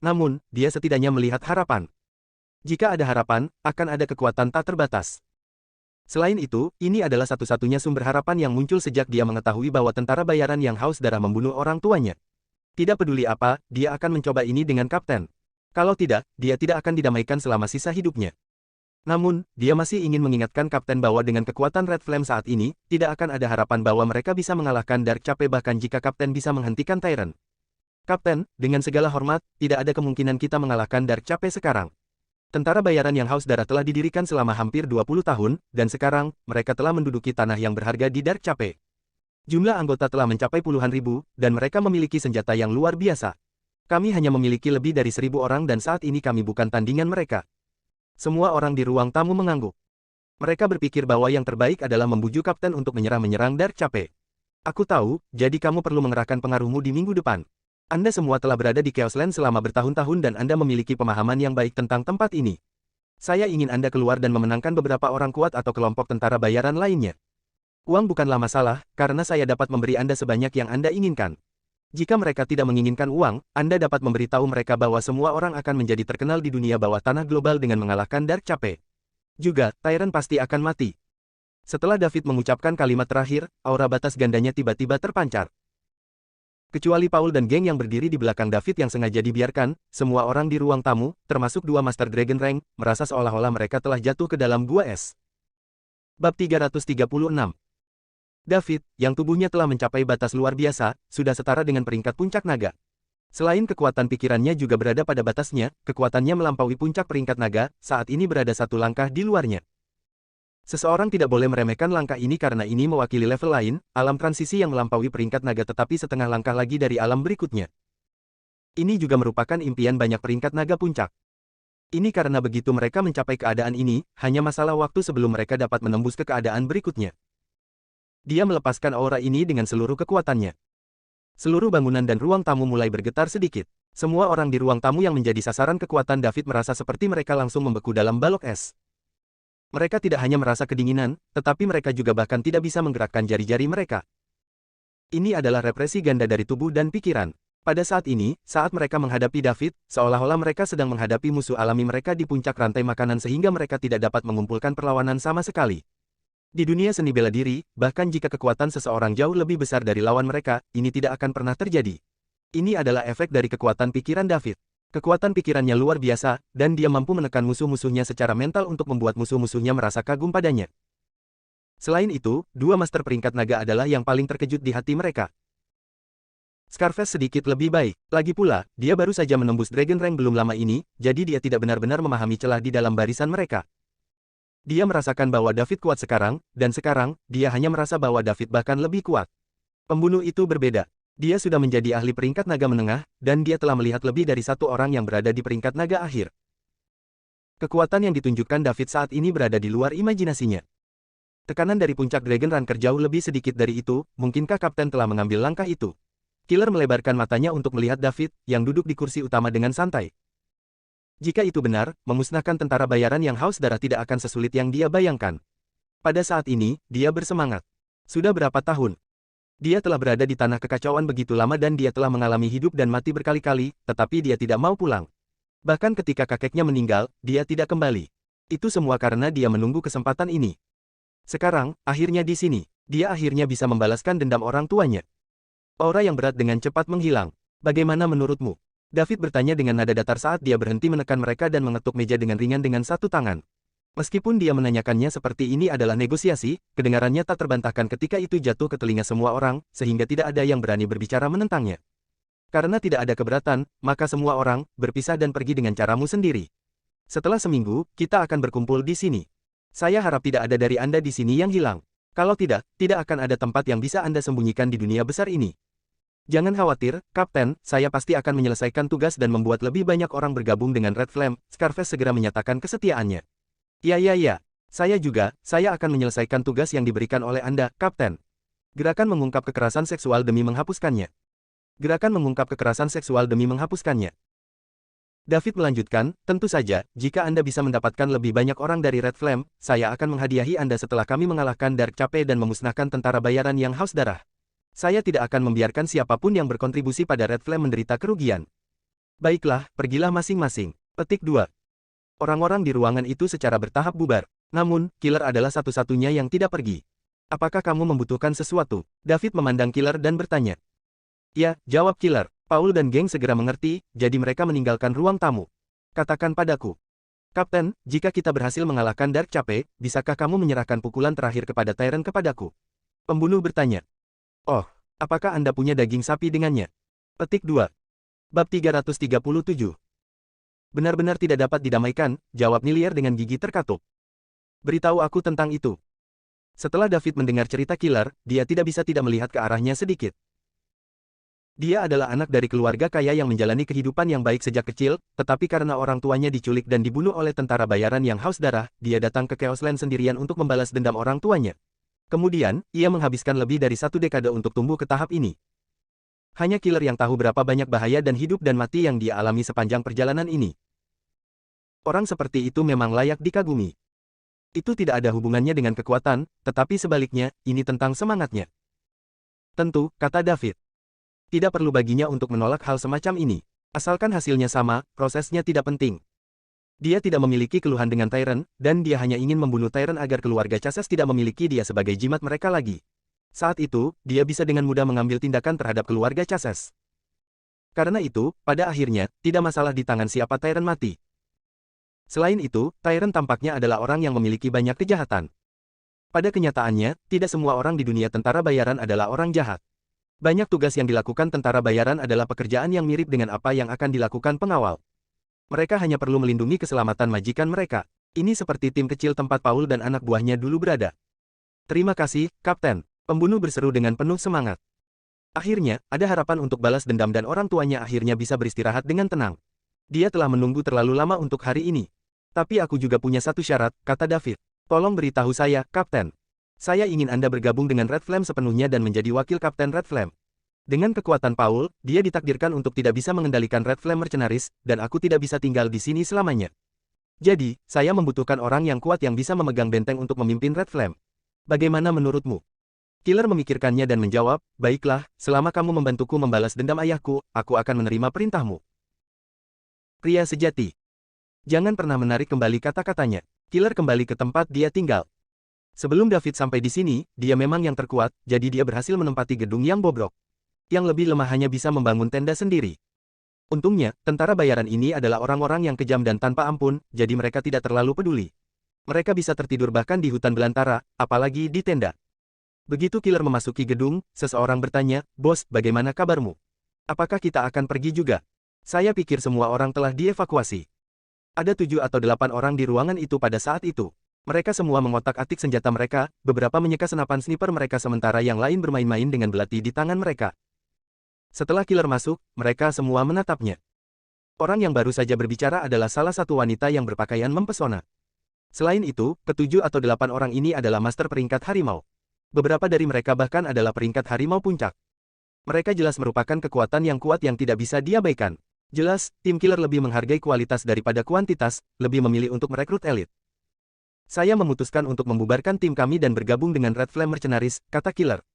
Namun, dia setidaknya melihat harapan. Jika ada harapan, akan ada kekuatan tak terbatas. Selain itu, ini adalah satu-satunya sumber harapan yang muncul sejak dia mengetahui bahwa tentara bayaran yang haus darah membunuh orang tuanya. Tidak peduli apa, dia akan mencoba ini dengan kapten. Kalau tidak, dia tidak akan didamaikan selama sisa hidupnya. Namun, dia masih ingin mengingatkan kapten bahwa dengan kekuatan Red Flame saat ini, tidak akan ada harapan bahwa mereka bisa mengalahkan Dark Cape bahkan jika kapten bisa menghentikan Tyrant. Kapten, dengan segala hormat, tidak ada kemungkinan kita mengalahkan Dark Cape sekarang. Tentara bayaran yang haus darah telah didirikan selama hampir 20 tahun, dan sekarang, mereka telah menduduki tanah yang berharga di Dark Cape. Jumlah anggota telah mencapai puluhan ribu, dan mereka memiliki senjata yang luar biasa. Kami hanya memiliki lebih dari 1000 orang dan saat ini kami bukan tandingan mereka. Semua orang di ruang tamu mengangguk. Mereka berpikir bahwa yang terbaik adalah membujuk kapten untuk menyerang Dark Cape. Aku tahu, jadi kamu perlu mengerahkan pengaruhmu di minggu depan. Anda semua telah berada di Chaos Land selama bertahun-tahun dan Anda memiliki pemahaman yang baik tentang tempat ini. Saya ingin Anda keluar dan memenangkan beberapa orang kuat atau kelompok tentara bayaran lainnya. Uang bukanlah masalah, karena saya dapat memberi Anda sebanyak yang Anda inginkan. Jika mereka tidak menginginkan uang, Anda dapat memberitahu mereka bahwa semua orang akan menjadi terkenal di dunia bawah tanah global dengan mengalahkan Dark Cape. Juga, Tyrant pasti akan mati. Setelah David mengucapkan kalimat terakhir, aura batas gandanya tiba-tiba terpancar. Kecuali Paul dan geng yang berdiri di belakang David yang sengaja dibiarkan, semua orang di ruang tamu, termasuk dua Master Dragon Rank, merasa seolah-olah mereka telah jatuh ke dalam gua es. Bab 336. David, yang tubuhnya telah mencapai batas luar biasa, sudah setara dengan peringkat puncak naga. Selain kekuatan pikirannya juga berada pada batasnya, kekuatannya melampaui puncak peringkat naga, saat ini berada satu langkah di luarnya. Seseorang tidak boleh meremehkan langkah ini karena ini mewakili level lain, alam transisi yang melampaui peringkat naga tetapi setengah langkah lagi dari alam berikutnya. Ini juga merupakan impian banyak peringkat naga puncak. Ini karena begitu mereka mencapai keadaan ini, hanya masalah waktu sebelum mereka dapat menembus ke keadaan berikutnya. Dia melepaskan aura ini dengan seluruh kekuatannya. Seluruh bangunan dan ruang tamu mulai bergetar sedikit. Semua orang di ruang tamu yang menjadi sasaran kekuatan David merasa seperti mereka langsung membeku dalam balok es. Mereka tidak hanya merasa kedinginan, tetapi mereka juga bahkan tidak bisa menggerakkan jari-jari mereka. Ini adalah represi ganda dari tubuh dan pikiran. Pada saat ini, saat mereka menghadapi David, seolah-olah mereka sedang menghadapi musuh alami mereka di puncak rantai makanan sehingga mereka tidak dapat mengumpulkan perlawanan sama sekali. Di dunia seni bela diri, bahkan jika kekuatan seseorang jauh lebih besar dari lawan mereka, ini tidak akan pernah terjadi. Ini adalah efek dari kekuatan pikiran David. Kekuatan pikirannya luar biasa, dan dia mampu menekan musuh-musuhnya secara mental untuk membuat musuh-musuhnya merasa kagum padanya. Selain itu, dua master peringkat naga adalah yang paling terkejut di hati mereka. Scarface sedikit lebih baik. Lagi pula, dia baru saja menembus Dragon Rank belum lama ini, jadi dia tidak benar-benar memahami celah di dalam barisan mereka. Dia merasakan bahwa David kuat sekarang, dan sekarang, dia hanya merasa bahwa David bahkan lebih kuat. Pembunuh itu berbeda. Dia sudah menjadi ahli peringkat naga menengah, dan dia telah melihat lebih dari satu orang yang berada di peringkat naga akhir. Kekuatan yang ditunjukkan David saat ini berada di luar imajinasinya. Tekanan dari puncak Dragon Ranker jauh lebih sedikit dari itu, mungkinkah Kapten telah mengambil langkah itu? Killer melebarkan matanya untuk melihat David, yang duduk di kursi utama dengan santai. Jika itu benar, memusnahkan tentara bayaran yang haus darah tidak akan sesulit yang dia bayangkan. Pada saat ini, dia bersemangat. Sudah berapa tahun? Dia telah berada di tanah kekacauan begitu lama dan dia telah mengalami hidup dan mati berkali-kali, tetapi dia tidak mau pulang. Bahkan ketika kakeknya meninggal, dia tidak kembali. Itu semua karena dia menunggu kesempatan ini. Sekarang, akhirnya di sini, dia akhirnya bisa membalaskan dendam orang tuanya. Aura yang berat dengan cepat menghilang. Bagaimana menurutmu? David bertanya dengan nada datar saat dia berhenti menekan mereka dan mengetuk meja dengan ringan dengan satu tangan. Meskipun dia menanyakannya seperti ini adalah negosiasi, kedengarannya tak terbantahkan ketika itu jatuh ke telinga semua orang, sehingga tidak ada yang berani berbicara menentangnya. Karena tidak ada keberatan, maka semua orang berpisah dan pergi dengan caramu sendiri. Setelah seminggu, kita akan berkumpul di sini. Saya harap tidak ada dari Anda di sini yang hilang. Kalau tidak, tidak akan ada tempat yang bisa Anda sembunyikan di dunia besar ini. Jangan khawatir, Kapten, saya pasti akan menyelesaikan tugas dan membuat lebih banyak orang bergabung dengan Red Flame. Scarface segera menyatakan kesetiaannya. Ya. Saya akan menyelesaikan tugas yang diberikan oleh Anda, Kapten. Gerakan mengungkap kekerasan seksual demi menghapuskannya. Gerakan mengungkap kekerasan seksual demi menghapuskannya. David melanjutkan, tentu saja, jika Anda bisa mendapatkan lebih banyak orang dari Red Flame, saya akan menghadiahi Anda setelah kami mengalahkan Dark Cape dan memusnahkan tentara bayaran yang haus darah. Saya tidak akan membiarkan siapapun yang berkontribusi pada Red Flame menderita kerugian. Baiklah, pergilah masing-masing. Petik 2. Orang-orang di ruangan itu secara bertahap bubar. Namun, Killer adalah satu-satunya yang tidak pergi. Apakah kamu membutuhkan sesuatu? David memandang Killer dan bertanya. Ya, jawab Killer. Paul dan geng segera mengerti, jadi mereka meninggalkan ruang tamu. Katakan padaku. Kapten, jika kita berhasil mengalahkan Dark Cape, bisakah kamu menyerahkan pukulan terakhir kepada Tyrant kepadaku? Pembunuh bertanya. Oh, apakah Anda punya daging sapi dengannya? Petik 2. Bab 337. Benar-benar tidak dapat didamaikan, jawab Nilier dengan gigi terkatup. Beritahu aku tentang itu. Setelah David mendengar cerita Killer, dia tidak bisa tidak melihat ke arahnya sedikit. Dia adalah anak dari keluarga kaya yang menjalani kehidupan yang baik sejak kecil, tetapi karena orang tuanya diculik dan dibunuh oleh tentara bayaran yang haus darah, dia datang ke Chaos Land sendirian untuk membalas dendam orang tuanya. Kemudian, ia menghabiskan lebih dari 1 dekade untuk tumbuh ke tahap ini. Hanya Killer yang tahu berapa banyak bahaya dan hidup dan mati yang dia alami sepanjang perjalanan ini. Orang seperti itu memang layak dikagumi. Itu tidak ada hubungannya dengan kekuatan, tetapi sebaliknya, ini tentang semangatnya. Tentu, kata David. Tidak perlu baginya untuk menolak hal semacam ini. Asalkan hasilnya sama, prosesnya tidak penting. Dia tidak memiliki keluhan dengan Tyrant, dan dia hanya ingin membunuh Tyrant agar keluarga Chasez tidak memiliki dia sebagai jimat mereka lagi. Saat itu, dia bisa dengan mudah mengambil tindakan terhadap keluarga Chasez. Karena itu, pada akhirnya, tidak masalah di tangan siapa Tyrant mati. Selain itu, Tyrant tampaknya adalah orang yang memiliki banyak kejahatan. Pada kenyataannya, tidak semua orang di dunia tentara bayaran adalah orang jahat. Banyak tugas yang dilakukan tentara bayaran adalah pekerjaan yang mirip dengan apa yang akan dilakukan pengawal. Mereka hanya perlu melindungi keselamatan majikan mereka. Ini seperti tim kecil tempat Paul dan anak buahnya dulu berada. Terima kasih, Kapten. Pembunuh berseru dengan penuh semangat. Akhirnya, ada harapan untuk balas dendam dan orang tuanya akhirnya bisa beristirahat dengan tenang. Dia telah menunggu terlalu lama untuk hari ini. Tapi aku juga punya satu syarat, kata David. Tolong beritahu saya, Kapten. Saya ingin Anda bergabung dengan Red Flame sepenuhnya dan menjadi wakil Kapten Red Flame. Dengan kekuatan Paul, dia ditakdirkan untuk tidak bisa mengendalikan Red Flame Mercenaries, dan aku tidak bisa tinggal di sini selamanya. Jadi, saya membutuhkan orang yang kuat yang bisa memegang benteng untuk memimpin Red Flame. Bagaimana menurutmu? Killer memikirkannya dan menjawab, baiklah, selama kamu membantuku membalas dendam ayahku, aku akan menerima perintahmu. Pria sejati. Jangan pernah menarik kembali kata-katanya. Killer kembali ke tempat dia tinggal. Sebelum David sampai di sini, dia memang yang terkuat, jadi dia berhasil menempati gedung yang bobrok. Yang lebih lemah hanya bisa membangun tenda sendiri. Untungnya, tentara bayaran ini adalah orang-orang yang kejam dan tanpa ampun, jadi mereka tidak terlalu peduli. Mereka bisa tertidur bahkan di hutan belantara, apalagi di tenda. Begitu Killer memasuki gedung, seseorang bertanya, "Bos, bagaimana kabarmu? Apakah kita akan pergi juga?" Saya pikir semua orang telah dievakuasi. Ada 7 atau 8 orang di ruangan itu pada saat itu. Mereka semua mengotak-atik senjata mereka, beberapa menyeka senapan sniper mereka sementara yang lain bermain-main dengan belati di tangan mereka. Setelah Killer masuk, mereka semua menatapnya. Orang yang baru saja berbicara adalah salah satu wanita yang berpakaian mempesona. Selain itu, ke-7 atau 8 orang ini adalah master peringkat harimau. Beberapa dari mereka bahkan adalah peringkat harimau puncak. Mereka jelas merupakan kekuatan yang kuat yang tidak bisa diabaikan. Jelas, tim Killer lebih menghargai kualitas daripada kuantitas, lebih memilih untuk merekrut elit. Saya memutuskan untuk membubarkan tim kami dan bergabung dengan Red Flame Mercenaries, kata Killer.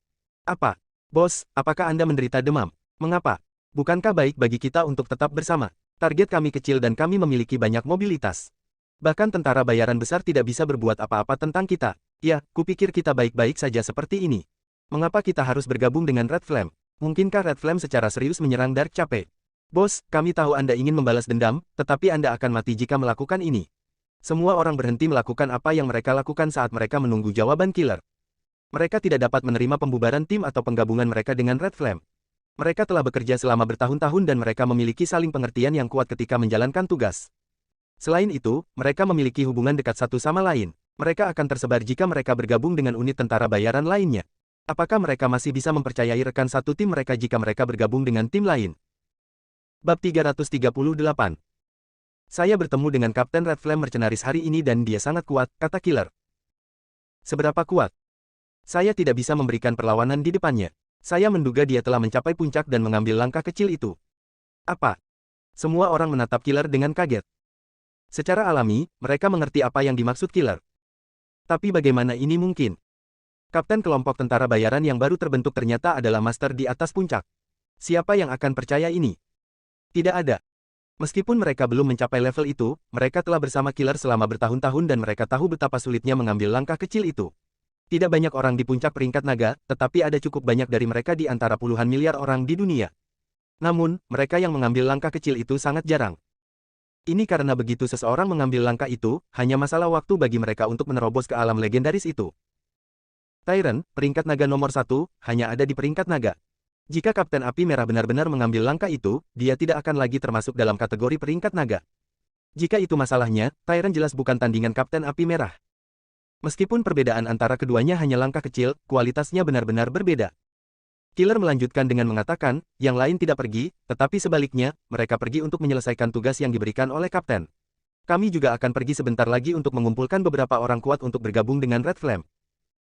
Apa? Bos, apakah Anda menderita demam? Mengapa? Bukankah baik bagi kita untuk tetap bersama? Target kami kecil dan kami memiliki banyak mobilitas. Bahkan tentara bayaran besar tidak bisa berbuat apa-apa tentang kita. Ya, kupikir kita baik-baik saja seperti ini. Mengapa kita harus bergabung dengan Red Flame? Mungkinkah Red Flame secara serius menyerang Dark Cape? Bos, kami tahu Anda ingin membalas dendam, tetapi Anda akan mati jika melakukan ini. Semua orang berhenti melakukan apa yang mereka lakukan saat mereka menunggu jawaban Killer. Mereka tidak dapat menerima pembubaran tim atau penggabungan mereka dengan Red Flame. Mereka telah bekerja selama bertahun-tahun dan mereka memiliki saling pengertian yang kuat ketika menjalankan tugas. Selain itu, mereka memiliki hubungan dekat satu sama lain. Mereka akan tersebar jika mereka bergabung dengan unit tentara bayaran lainnya. Apakah mereka masih bisa mempercayai rekan satu tim mereka jika mereka bergabung dengan tim lain? Bab 338. Saya bertemu dengan Kapten Red Flame Mercenaries hari ini dan dia sangat kuat, kata Killer. Seberapa kuat? Saya tidak bisa memberikan perlawanan di depannya. Saya menduga dia telah mencapai puncak dan mengambil langkah kecil itu. Apa? Semua orang menatap Killer dengan kaget. Secara alami, mereka mengerti apa yang dimaksud Killer. Tapi bagaimana ini mungkin? Kapten kelompok tentara bayaran yang baru terbentuk ternyata adalah master di atas puncak. Siapa yang akan percaya ini? Tidak ada. Meskipun mereka belum mencapai level itu, mereka telah bersama Killer selama bertahun-tahun dan mereka tahu betapa sulitnya mengambil langkah kecil itu. Tidak banyak orang di puncak peringkat naga, tetapi ada cukup banyak dari mereka di antara puluhan miliar orang di dunia. Namun, mereka yang mengambil langkah kecil itu sangat jarang. Ini karena begitu seseorang mengambil langkah itu, hanya masalah waktu bagi mereka untuk menerobos ke alam legendaris itu. Tyrant, peringkat naga nomor 1, hanya ada di peringkat naga. Jika Kapten Api Merah benar-benar mengambil langkah itu, dia tidak akan lagi termasuk dalam kategori peringkat naga. Jika itu masalahnya, Tyrant jelas bukan tandingan Kapten Api Merah. Meskipun perbedaan antara keduanya hanya langkah kecil, kualitasnya benar-benar berbeda. Killer melanjutkan dengan mengatakan, yang lain tidak pergi, tetapi sebaliknya, mereka pergi untuk menyelesaikan tugas yang diberikan oleh Kapten. Kami juga akan pergi sebentar lagi untuk mengumpulkan beberapa orang kuat untuk bergabung dengan Red Flame.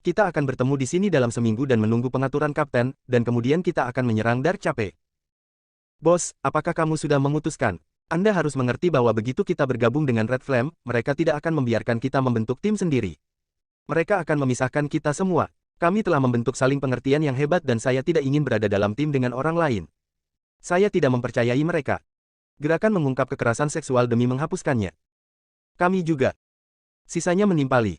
Kita akan bertemu di sini dalam seminggu dan menunggu pengaturan Kapten, dan kemudian kita akan menyerang Dark Cape. Bos, apakah kamu sudah memutuskan? Anda harus mengerti bahwa begitu kita bergabung dengan Red Flame, mereka tidak akan membiarkan kita membentuk tim sendiri. Mereka akan memisahkan kita semua. Kami telah membentuk saling pengertian yang hebat dan saya tidak ingin berada dalam tim dengan orang lain. Saya tidak mempercayai mereka. Gerakan mengungkap kekerasan seksual demi menghapuskannya. Kami juga. Sisanya menimpali.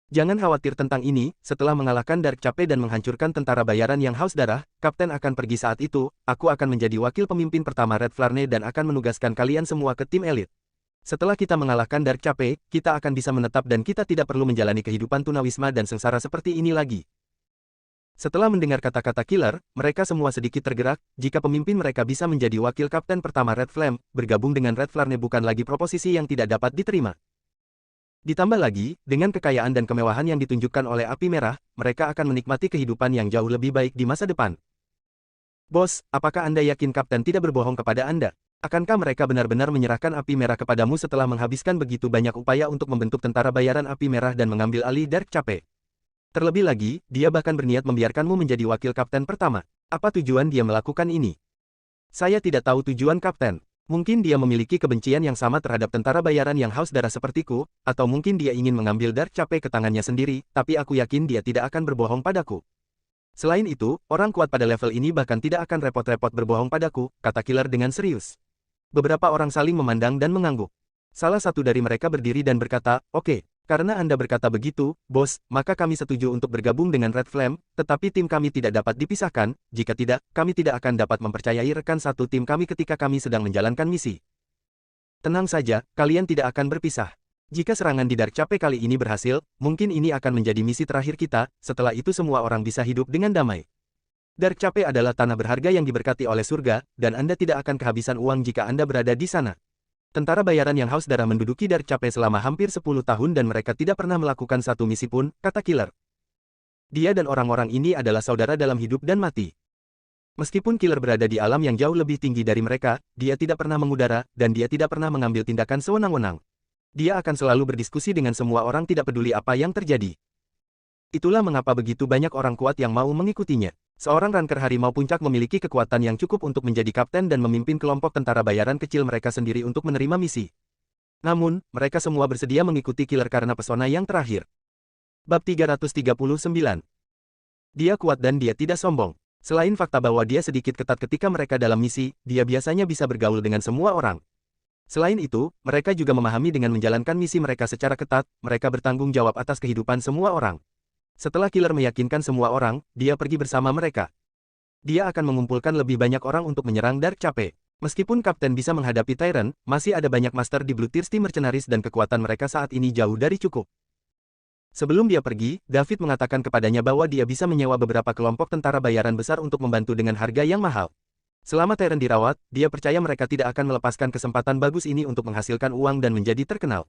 Jangan khawatir tentang ini, setelah mengalahkan Dark Cape dan menghancurkan tentara bayaran yang haus darah, Kapten akan pergi saat itu, aku akan menjadi wakil pemimpin pertama Red Flame dan akan menugaskan kalian semua ke tim elit. Setelah kita mengalahkan Dark Cape, kita akan bisa menetap dan kita tidak perlu menjalani kehidupan tunawisma dan sengsara seperti ini lagi. Setelah mendengar kata-kata killer, mereka semua sedikit tergerak, jika pemimpin mereka bisa menjadi wakil kapten pertama Red Flame, bergabung dengan Red Flame bukan lagi proposisi yang tidak dapat diterima. Ditambah lagi, dengan kekayaan dan kemewahan yang ditunjukkan oleh Api Merah, mereka akan menikmati kehidupan yang jauh lebih baik di masa depan. Bos, apakah Anda yakin Kapten tidak berbohong kepada Anda? Akankah mereka benar-benar menyerahkan Api Merah kepadamu setelah menghabiskan begitu banyak upaya untuk membentuk tentara bayaran Api Merah dan mengambil alih Dark Cape? Terlebih lagi, dia bahkan berniat membiarkanmu menjadi wakil kapten pertama. Apa tujuan dia melakukan ini? Saya tidak tahu tujuan Kapten. Mungkin dia memiliki kebencian yang sama terhadap tentara bayaran yang haus darah sepertiku, atau mungkin dia ingin mengambil Dark Cape ke tangannya sendiri, tapi aku yakin dia tidak akan berbohong padaku. Selain itu, orang kuat pada level ini bahkan tidak akan repot-repot berbohong padaku, kata killer dengan serius. Beberapa orang saling memandang dan mengangguk. Salah satu dari mereka berdiri dan berkata, "Oke, karena Anda berkata begitu, bos, maka kami setuju untuk bergabung dengan Red Flame, tetapi tim kami tidak dapat dipisahkan, jika tidak, kami tidak akan dapat mempercayai rekan satu tim kami ketika kami sedang menjalankan misi. Tenang saja, kalian tidak akan berpisah. Jika serangan di Dark Cape kali ini berhasil, mungkin ini akan menjadi misi terakhir kita, setelah itu semua orang bisa hidup dengan damai. Dark Cape adalah tanah berharga yang diberkati oleh surga, dan Anda tidak akan kehabisan uang jika Anda berada di sana." Tentara bayaran yang haus darah menduduki Dark Cape selama hampir 10 tahun dan mereka tidak pernah melakukan satu misi pun, kata killer. Dia dan orang-orang ini adalah saudara dalam hidup dan mati. Meskipun killer berada di alam yang jauh lebih tinggi dari mereka, dia tidak pernah mengudara, dan dia tidak pernah mengambil tindakan sewenang-wenang. Dia akan selalu berdiskusi dengan semua orang tidak peduli apa yang terjadi. Itulah mengapa begitu banyak orang kuat yang mau mengikutinya. Seorang ranker harimau puncak memiliki kekuatan yang cukup untuk menjadi kapten dan memimpin kelompok tentara bayaran kecil mereka sendiri untuk menerima misi. Namun, mereka semua bersedia mengikuti killer karena pesona yang terakhir. Bab 339. Dia kuat dan dia tidak sombong. Selain fakta bahwa dia sedikit ketat ketika mereka dalam misi, dia biasanya bisa bergaul dengan semua orang. Selain itu, mereka juga memahami dengan menjalankan misi mereka secara ketat, mereka bertanggung jawab atas kehidupan semua orang. Setelah killer meyakinkan semua orang, dia pergi bersama mereka. Dia akan mengumpulkan lebih banyak orang untuk menyerang Dark Cape. Meskipun Kapten bisa menghadapi Tyrant, masih ada banyak master di Blue Thirsty Mercenaries dan kekuatan mereka saat ini jauh dari cukup. Sebelum dia pergi, David mengatakan kepadanya bahwa dia bisa menyewa beberapa kelompok tentara bayaran besar untuk membantu dengan harga yang mahal. Selama Tyrant dirawat, dia percaya mereka tidak akan melepaskan kesempatan bagus ini untuk menghasilkan uang dan menjadi terkenal.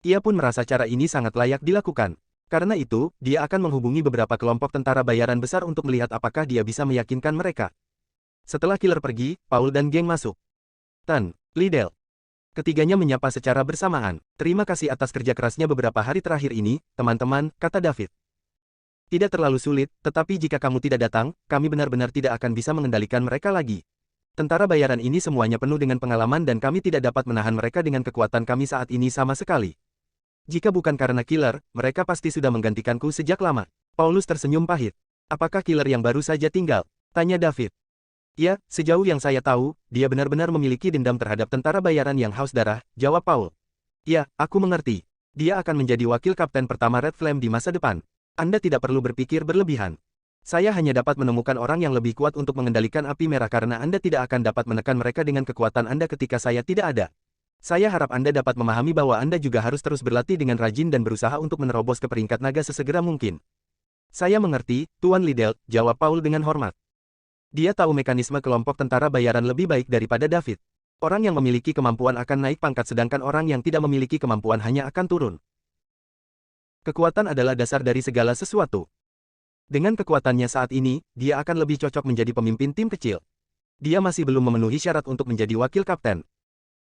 Ia pun merasa cara ini sangat layak dilakukan. Karena itu, dia akan menghubungi beberapa kelompok tentara bayaran besar untuk melihat apakah dia bisa meyakinkan mereka. Setelah killer pergi, Paul dan geng masuk. Tan, Liddell. Ketiganya menyapa secara bersamaan. "Terima kasih atas kerja kerasnya beberapa hari terakhir ini, teman-teman," kata David. "Tidak terlalu sulit, tetapi jika kamu tidak datang, kami benar-benar tidak akan bisa mengendalikan mereka lagi. Tentara bayaran ini semuanya penuh dengan pengalaman dan kami tidak dapat menahan mereka dengan kekuatan kami saat ini sama sekali. Jika bukan karena killer, mereka pasti sudah menggantikanku sejak lama." Paulus tersenyum pahit. "Apakah killer yang baru saja tinggal?" tanya David. "Ya, sejauh yang saya tahu, dia benar-benar memiliki dendam terhadap tentara bayaran yang haus darah," jawab Paul. "Ya, aku mengerti. Dia akan menjadi wakil kapten pertama Red Flame di masa depan. Anda tidak perlu berpikir berlebihan. Saya hanya dapat menemukan orang yang lebih kuat untuk mengendalikan Api Merah karena Anda tidak akan dapat menekan mereka dengan kekuatan Anda ketika saya tidak ada. Saya harap Anda dapat memahami bahwa Anda juga harus terus berlatih dengan rajin dan berusaha untuk menerobos ke peringkat naga sesegera mungkin." "Saya mengerti, Tuan Liddell," jawab Paul dengan hormat. Dia tahu mekanisme kelompok tentara bayaran lebih baik daripada David. Orang yang memiliki kemampuan akan naik pangkat sedangkan orang yang tidak memiliki kemampuan hanya akan turun. Kekuatan adalah dasar dari segala sesuatu. Dengan kekuatannya saat ini, dia akan lebih cocok menjadi pemimpin tim kecil. Dia masih belum memenuhi syarat untuk menjadi wakil kapten.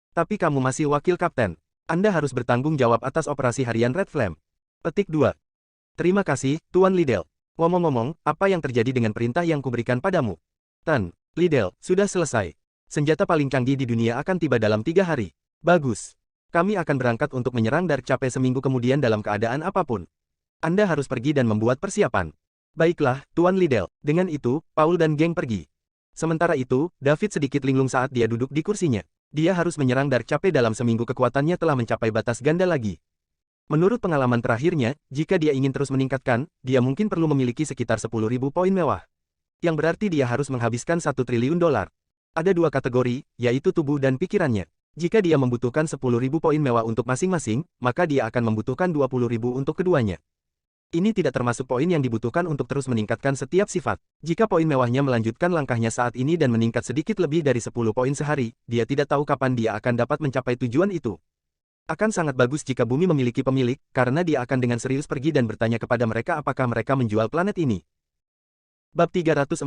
Tapi kamu masih wakil kapten. Anda harus bertanggung jawab atas operasi harian Red Flame. Petik 2. "Terima kasih, Tuan Liddell. Ngomong-ngomong, apa yang terjadi dengan perintah yang kuberikan padamu?" "Tan, Liddell, sudah selesai. Senjata paling canggih di dunia akan tiba dalam 3 hari. Bagus. Kami akan berangkat untuk menyerang Dark Cape seminggu kemudian dalam keadaan apapun. Anda harus pergi dan membuat persiapan. Baiklah, Tuan Liddell. Dengan itu, Paul dan geng pergi. Sementara itu, David sedikit linglung saat dia duduk di kursinya. Dia harus menyerang Dark Cape dalam seminggu kekuatannya telah mencapai batas ganda lagi. Menurut pengalaman terakhirnya, jika dia ingin terus meningkatkan, dia mungkin perlu memiliki sekitar 10.000 poin mewah. Yang berarti dia harus menghabiskan 1 triliun dolar. Ada 2 kategori, yaitu tubuh dan pikirannya. Jika dia membutuhkan 10.000 poin mewah untuk masing-masing, maka dia akan membutuhkan 20.000 untuk keduanya. Ini tidak termasuk poin yang dibutuhkan untuk terus meningkatkan setiap sifat. Jika poin mewahnya melanjutkan langkahnya saat ini dan meningkat sedikit lebih dari 10 poin sehari, dia tidak tahu kapan dia akan dapat mencapai tujuan itu. Akan sangat bagus jika bumi memiliki pemilik, karena dia akan dengan serius pergi dan bertanya kepada mereka apakah mereka menjual planet ini. Bab 340.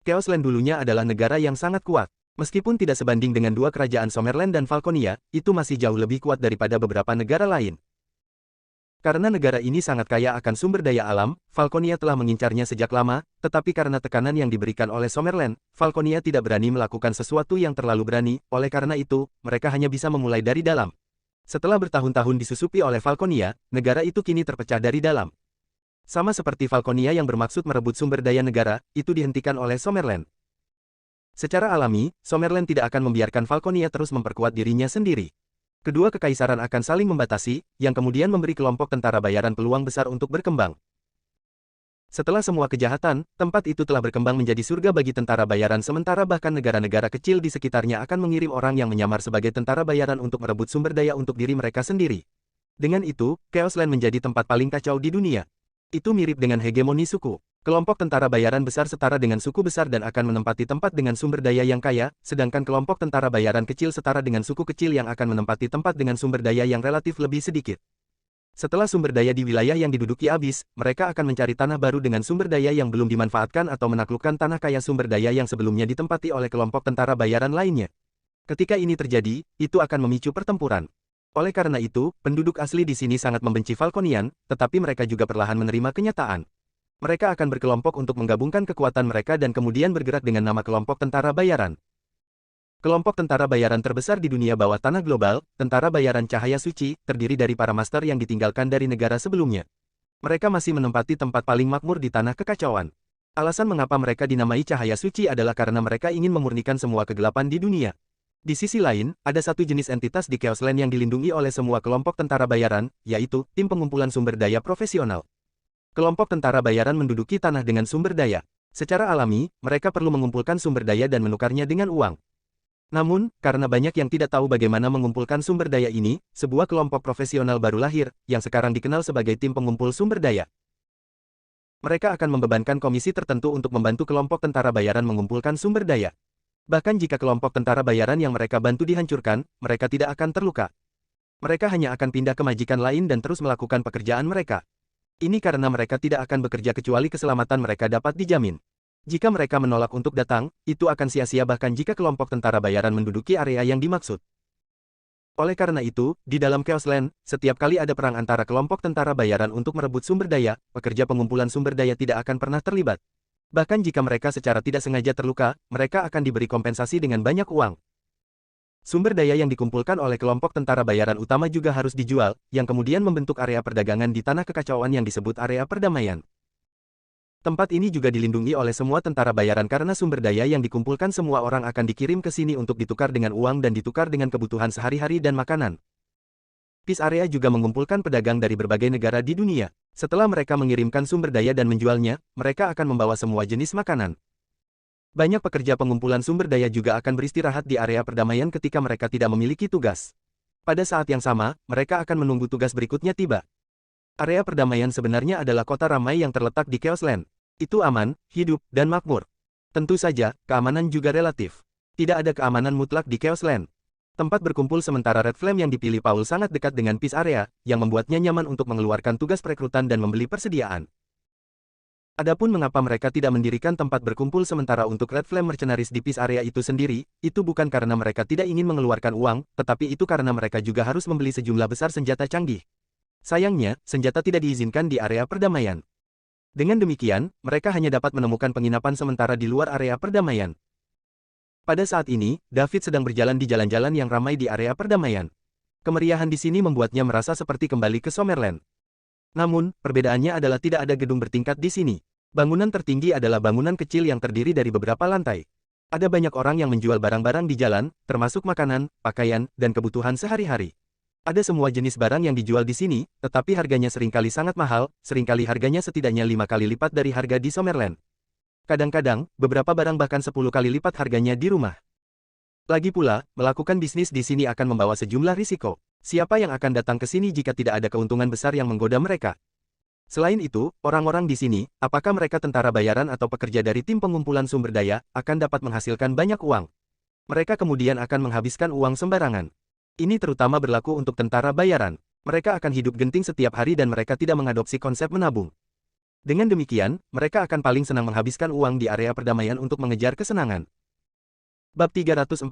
Chaos Land dulunya adalah negara yang sangat kuat. Meskipun tidak sebanding dengan 2 kerajaan Summerland dan Falconia, itu masih jauh lebih kuat daripada beberapa negara lain. Karena negara ini sangat kaya akan sumber daya alam, Falconia telah mengincarnya sejak lama, tetapi karena tekanan yang diberikan oleh Summerland, Falconia tidak berani melakukan sesuatu yang terlalu berani, oleh karena itu, mereka hanya bisa memulai dari dalam. Setelah bertahun-tahun disusupi oleh Falconia, negara itu kini terpecah dari dalam. Sama seperti Falconia yang bermaksud merebut sumber daya negara, itu dihentikan oleh Summerland. Secara alami, Summerland tidak akan membiarkan Falconia terus memperkuat dirinya sendiri. Kedua kekaisaran akan saling membatasi, yang kemudian memberi kelompok tentara bayaran peluang besar untuk berkembang. Setelah semua kejahatan, tempat itu telah berkembang menjadi surga bagi tentara bayaran sementara bahkan negara-negara kecil di sekitarnya akan mengirim orang yang menyamar sebagai tentara bayaran untuk merebut sumber daya untuk diri mereka sendiri. Dengan itu, Chaos Land menjadi tempat paling kacau di dunia. Itu mirip dengan hegemoni suku. Kelompok tentara bayaran besar setara dengan suku besar dan akan menempati tempat dengan sumber daya yang kaya, sedangkan kelompok tentara bayaran kecil setara dengan suku kecil yang akan menempati tempat dengan sumber daya yang relatif lebih sedikit. Setelah sumber daya di wilayah yang diduduki habis, mereka akan mencari tanah baru dengan sumber daya yang belum dimanfaatkan atau menaklukkan tanah kaya sumber daya yang sebelumnya ditempati oleh kelompok tentara bayaran lainnya. Ketika ini terjadi, itu akan memicu pertempuran. Oleh karena itu, penduduk asli di sini sangat membenci Falconian, tetapi mereka juga perlahan menerima kenyataan. Mereka akan berkelompok untuk menggabungkan kekuatan mereka dan kemudian bergerak dengan nama kelompok tentara bayaran. Kelompok tentara bayaran terbesar di dunia bawah tanah global, Tentara Bayaran Cahaya Suci, terdiri dari para master yang ditinggalkan dari negara sebelumnya. Mereka masih menempati tempat paling makmur di tanah kekacauan. Alasan mengapa mereka dinamai Cahaya Suci adalah karena mereka ingin memurnikan semua kegelapan di dunia. Di sisi lain, ada satu jenis entitas di Chaos Land yang dilindungi oleh semua kelompok tentara bayaran, yaitu tim pengumpulan sumber daya profesional. Kelompok tentara bayaran menduduki tanah dengan sumber daya. Secara alami, mereka perlu mengumpulkan sumber daya dan menukarnya dengan uang. Namun, karena banyak yang tidak tahu bagaimana mengumpulkan sumber daya ini, sebuah kelompok profesional baru lahir, yang sekarang dikenal sebagai tim pengumpul sumber daya. Mereka akan membebankan komisi tertentu untuk membantu kelompok tentara bayaran mengumpulkan sumber daya. Bahkan jika kelompok tentara bayaran yang mereka bantu dihancurkan, mereka tidak akan terluka. Mereka hanya akan pindah ke majikan lain dan terus melakukan pekerjaan mereka. Ini karena mereka tidak akan bekerja kecuali keselamatan mereka dapat dijamin. Jika mereka menolak untuk datang, itu akan sia-sia bahkan jika kelompok tentara bayaran menduduki area yang dimaksud. Oleh karena itu, di dalam Chaos Land, setiap kali ada perang antara kelompok tentara bayaran untuk merebut sumber daya, pekerja pengumpulan sumber daya tidak akan pernah terlibat. Bahkan jika mereka secara tidak sengaja terluka, mereka akan diberi kompensasi dengan banyak uang. Sumber daya yang dikumpulkan oleh kelompok tentara bayaran utama juga harus dijual, yang kemudian membentuk area perdagangan di tanah kekacauan yang disebut area perdamaian. Tempat ini juga dilindungi oleh semua tentara bayaran karena sumber daya yang dikumpulkan semua orang akan dikirim ke sini untuk ditukar dengan uang dan ditukar dengan kebutuhan sehari-hari dan makanan. Peace Area juga mengumpulkan pedagang dari berbagai negara di dunia. Setelah mereka mengirimkan sumber daya dan menjualnya, mereka akan membawa semua jenis makanan. Banyak pekerja pengumpulan sumber daya juga akan beristirahat di area perdamaian ketika mereka tidak memiliki tugas. Pada saat yang sama, mereka akan menunggu tugas berikutnya tiba. Area perdamaian sebenarnya adalah kota ramai yang terletak di Chaos Land. Itu aman, hidup, dan makmur. Tentu saja, keamanan juga relatif. Tidak ada keamanan mutlak di Chaos Land. Tempat berkumpul sementara Red Flame yang dipilih Paul sangat dekat dengan Peace Area, yang membuatnya nyaman untuk mengeluarkan tugas perekrutan dan membeli persediaan. Adapun mengapa mereka tidak mendirikan tempat berkumpul sementara untuk Red Flame Mercenaries di Peace Area itu sendiri, itu bukan karena mereka tidak ingin mengeluarkan uang, tetapi itu karena mereka juga harus membeli sejumlah besar senjata canggih. Sayangnya, senjata tidak diizinkan di area perdamaian. Dengan demikian, mereka hanya dapat menemukan penginapan sementara di luar area perdamaian. Pada saat ini, David sedang berjalan di jalan-jalan yang ramai di area perdamaian. Kemeriahan di sini membuatnya merasa seperti kembali ke Summerland. Namun, perbedaannya adalah tidak ada gedung bertingkat di sini. Bangunan tertinggi adalah bangunan kecil yang terdiri dari beberapa lantai. Ada banyak orang yang menjual barang-barang di jalan, termasuk makanan, pakaian, dan kebutuhan sehari-hari. Ada semua jenis barang yang dijual di sini, tetapi harganya seringkali sangat mahal, seringkali harganya setidaknya 5 kali lipat dari harga di Summerland. Kadang-kadang, beberapa barang bahkan 10 kali lipat harganya di rumah. Lagi pula, melakukan bisnis di sini akan membawa sejumlah risiko. Siapa yang akan datang ke sini jika tidak ada keuntungan besar yang menggoda mereka? Selain itu, orang-orang di sini, apakah mereka tentara bayaran atau pekerja dari tim pengumpulan sumber daya, akan dapat menghasilkan banyak uang. Mereka kemudian akan menghabiskan uang sembarangan. Ini terutama berlaku untuk tentara bayaran. Mereka akan hidup genting setiap hari dan mereka tidak mengadopsi konsep menabung. Dengan demikian, mereka akan paling senang menghabiskan uang di area perdamaian untuk mengejar kesenangan. Bab 341.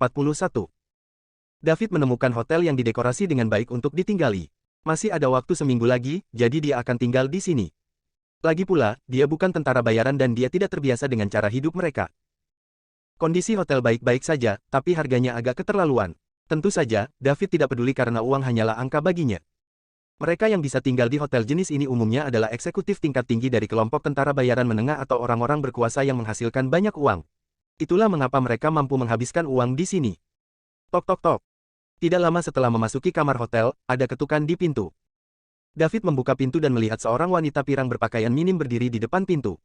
David menemukan hotel yang didekorasi dengan baik untuk ditinggali. Masih ada waktu seminggu lagi, jadi dia akan tinggal di sini. Lagi pula, dia bukan tentara bayaran dan dia tidak terbiasa dengan cara hidup mereka. Kondisi hotel baik-baik saja, tapi harganya agak keterlaluan. Tentu saja, David tidak peduli karena uang hanyalah angka baginya. Mereka yang bisa tinggal di hotel jenis ini umumnya adalah eksekutif tingkat tinggi dari kelompok tentara bayaran menengah atau orang-orang berkuasa yang menghasilkan banyak uang. Itulah mengapa mereka mampu menghabiskan uang di sini. Tok tok tok. Tidak lama setelah memasuki kamar hotel, ada ketukan di pintu. David membuka pintu dan melihat seorang wanita pirang berpakaian minim berdiri di depan pintu.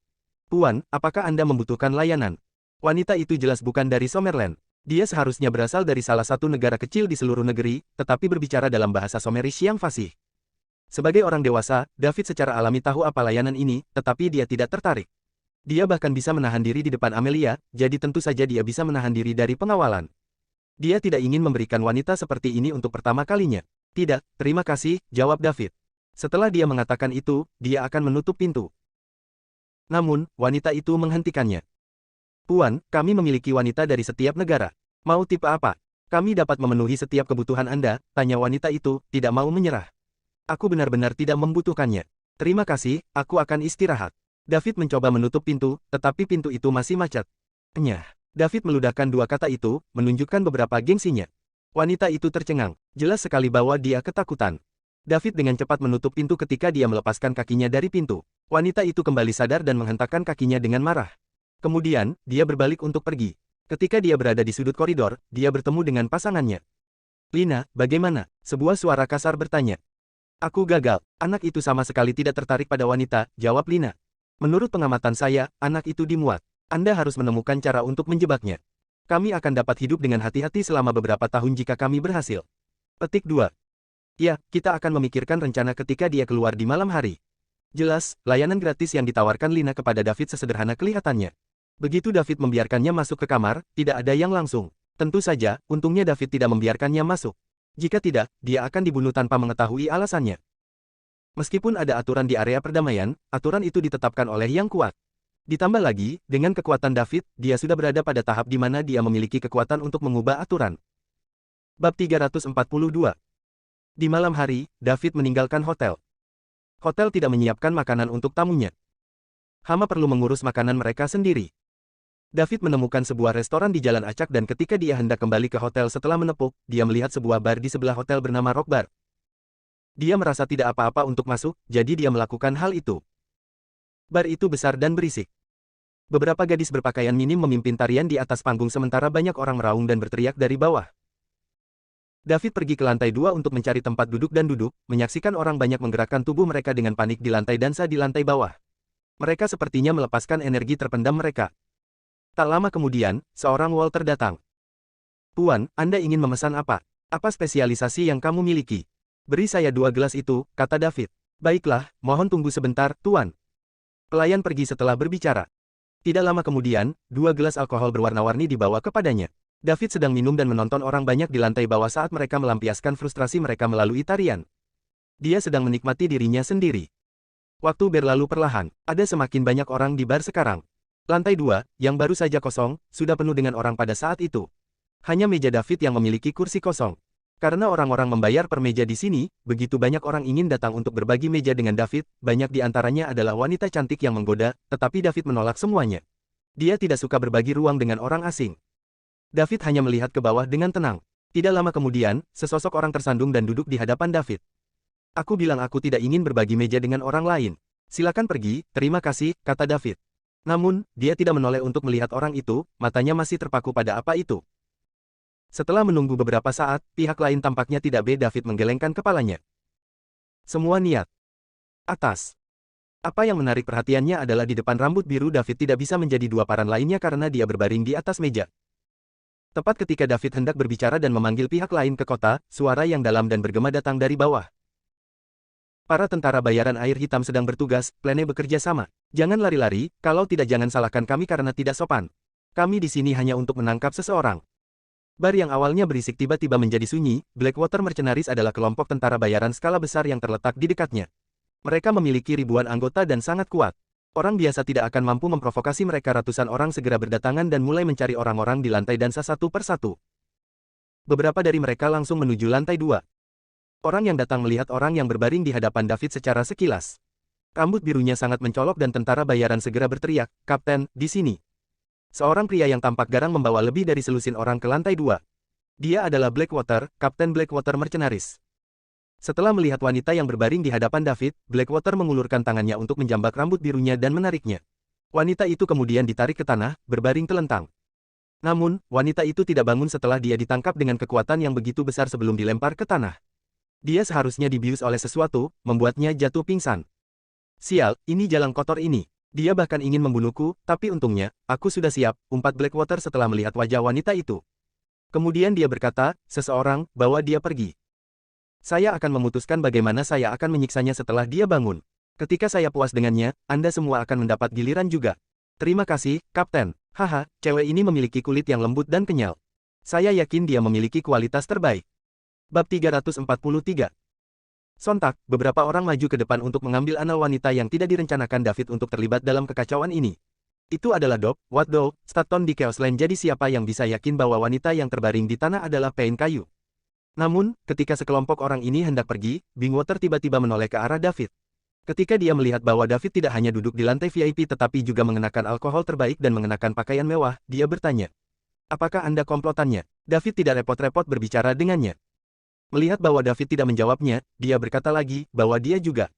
"Puan, apakah Anda membutuhkan layanan?" Wanita itu jelas bukan dari Summerland. Dia seharusnya berasal dari salah satu negara kecil di seluruh negeri, tetapi berbicara dalam bahasa Somerish yang fasih. Sebagai orang dewasa, David secara alami tahu apa layanan ini, tetapi dia tidak tertarik. Dia bahkan bisa menahan diri di depan Amelia, jadi tentu saja dia bisa menahan diri dari pengawalan. Dia tidak ingin memberikan wanita seperti ini untuk pertama kalinya. "Tidak, terima kasih," jawab David. Setelah dia mengatakan itu, dia akan menutup pintu. Namun, wanita itu menghentikannya. "Puan, kami memiliki wanita dari setiap negara. Mau tipe apa? Kami dapat memenuhi setiap kebutuhan Anda," tanya wanita itu, tidak mau menyerah. "Aku benar-benar tidak membutuhkannya. Terima kasih, aku akan istirahat." David mencoba menutup pintu, tetapi pintu itu masih macet. Nyah. David meludahkan dua kata itu, menunjukkan beberapa gengsinya. Wanita itu tercengang. Jelas sekali bahwa dia ketakutan. David dengan cepat menutup pintu ketika dia melepaskan kakinya dari pintu. Wanita itu kembali sadar dan menghentakkan kakinya dengan marah. Kemudian, dia berbalik untuk pergi. Ketika dia berada di sudut koridor, dia bertemu dengan pasangannya. "Lina, bagaimana?" Sebuah suara kasar bertanya. "Aku gagal. Anak itu sama sekali tidak tertarik pada wanita," jawab Lina. "Menurut pengamatan saya, anak itu dimuat. Anda harus menemukan cara untuk menjebaknya. Kami akan dapat hidup dengan hati-hati selama beberapa tahun jika kami berhasil." Petik 2. Ya, kita akan memikirkan rencana ketika dia keluar di malam hari. Jelas, layanan gratis yang ditawarkan Lina kepada David sesederhana kelihatannya. Begitu David membiarkannya masuk ke kamar, tidak ada yang langsung. Tentu saja, untungnya David tidak membiarkannya masuk. Jika tidak, dia akan dibunuh tanpa mengetahui alasannya. Meskipun ada aturan di area perdamaian, aturan itu ditetapkan oleh yang kuat. Ditambah lagi, dengan kekuatan David, dia sudah berada pada tahap di mana dia memiliki kekuatan untuk mengubah aturan. Bab 342. Di malam hari, David meninggalkan hotel. Hotel tidak menyiapkan makanan untuk tamunya. Hama perlu mengurus makanan mereka sendiri. David menemukan sebuah restoran di Jalan Acak dan ketika dia hendak kembali ke hotel setelah menepuk, dia melihat sebuah bar di sebelah hotel bernama Rock Bar. Dia merasa tidak apa-apa untuk masuk, jadi dia melakukan hal itu. Bar itu besar dan berisik. Beberapa gadis berpakaian minim memimpin tarian di atas panggung sementara banyak orang meraung dan berteriak dari bawah. David pergi ke lantai 2 untuk mencari tempat duduk dan duduk, menyaksikan orang banyak menggerakkan tubuh mereka dengan panik di lantai dansa di lantai bawah. Mereka sepertinya melepaskan energi terpendam mereka. Tak lama kemudian, seorang Walter datang. "Puan, Anda ingin memesan apa? Apa spesialisasi yang kamu miliki?" "Beri saya 2 gelas itu," kata David. "Baiklah, mohon tunggu sebentar, Tuan." Pelayan pergi setelah berbicara. Tidak lama kemudian, 2 gelas alkohol berwarna-warni dibawa kepadanya. David sedang minum dan menonton orang banyak di lantai bawah saat mereka melampiaskan frustrasi mereka melalui tarian. Dia sedang menikmati dirinya sendiri. Waktu berlalu perlahan, ada semakin banyak orang di bar sekarang. Lantai 2, yang baru saja kosong, sudah penuh dengan orang pada saat itu. Hanya meja David yang memiliki kursi kosong. Karena orang-orang membayar per meja di sini, begitu banyak orang ingin datang untuk berbagi meja dengan David, banyak di antaranya adalah wanita cantik yang menggoda, tetapi David menolak semuanya. Dia tidak suka berbagi ruang dengan orang asing. David hanya melihat ke bawah dengan tenang. Tidak lama kemudian, sesosok orang tersandung dan duduk di hadapan David. Aku bilang aku tidak ingin berbagi meja dengan orang lain. Silakan pergi, terima kasih, kata David. Namun, dia tidak menoleh untuk melihat orang itu, matanya masih terpaku pada apa itu. Setelah menunggu beberapa saat, pihak lain tampaknya tidak David menggelengkan kepalanya. Semua niat. Atas. Apa yang menarik perhatiannya adalah di depan rambut biru David tidak bisa menjadi dua paran lainnya karena dia berbaring di atas meja. Tepat ketika David hendak berbicara dan memanggil pihak lain ke kota, suara yang dalam dan bergema datang dari bawah. Para tentara bayaran air hitam sedang bertugas, plane bekerja sama. Jangan lari-lari, kalau tidak jangan salahkan kami karena tidak sopan. Kami di sini hanya untuk menangkap seseorang. Bar yang awalnya berisik tiba-tiba menjadi sunyi. Blackwater Mercenaries adalah kelompok tentara bayaran skala besar yang terletak di dekatnya. Mereka memiliki ribuan anggota dan sangat kuat. Orang biasa tidak akan mampu memprovokasi mereka. Ratusan orang segera berdatangan dan mulai mencari orang-orang di lantai dansa satu persatu. Beberapa dari mereka langsung menuju lantai 2. Orang yang datang melihat orang yang berbaring di hadapan David secara sekilas. Rambut birunya sangat mencolok dan tentara bayaran segera berteriak, "Kapten, di sini." Seorang pria yang tampak garang membawa lebih dari selusin orang ke lantai 2. Dia adalah Blackwater, Kapten Blackwater Mercenaries. Setelah melihat wanita yang berbaring di hadapan David, Blackwater mengulurkan tangannya untuk menjambak rambut birunya dan menariknya. Wanita itu kemudian ditarik ke tanah, berbaring telentang. Namun, wanita itu tidak bangun setelah dia ditangkap dengan kekuatan yang begitu besar sebelum dilempar ke tanah. Dia seharusnya dibius oleh sesuatu, membuatnya jatuh pingsan. Sial, ini jalan kotor ini. Dia bahkan ingin membunuhku, tapi untungnya, aku sudah siap, umpat Blackwater setelah melihat wajah wanita itu. Kemudian dia berkata, seseorang, bawa dia pergi. Saya akan memutuskan bagaimana saya akan menyiksanya setelah dia bangun. Ketika saya puas dengannya, Anda semua akan mendapat giliran juga. Terima kasih, Kapten. Haha, cewek ini memiliki kulit yang lembut dan kenyal. Saya yakin dia memiliki kualitas terbaik. Bab 343. Sontak, beberapa orang maju ke depan untuk mengambil anal wanita yang tidak direncanakan David untuk terlibat dalam kekacauan ini. Itu adalah Doc Watdow, Staton di Chaosland. Jadi siapa yang bisa yakin bahwa wanita yang terbaring di tanah adalah Pain Kayu? Namun, ketika sekelompok orang ini hendak pergi, Bingwater tiba-tiba menoleh ke arah David. Ketika dia melihat bahwa David tidak hanya duduk di lantai VIP tetapi juga mengenakan alkohol terbaik dan mengenakan pakaian mewah, dia bertanya, "Apakah Anda komplotannya?" David tidak repot-repot berbicara dengannya. Melihat bahwa David tidak menjawabnya, dia berkata lagi, bahwa dia juga.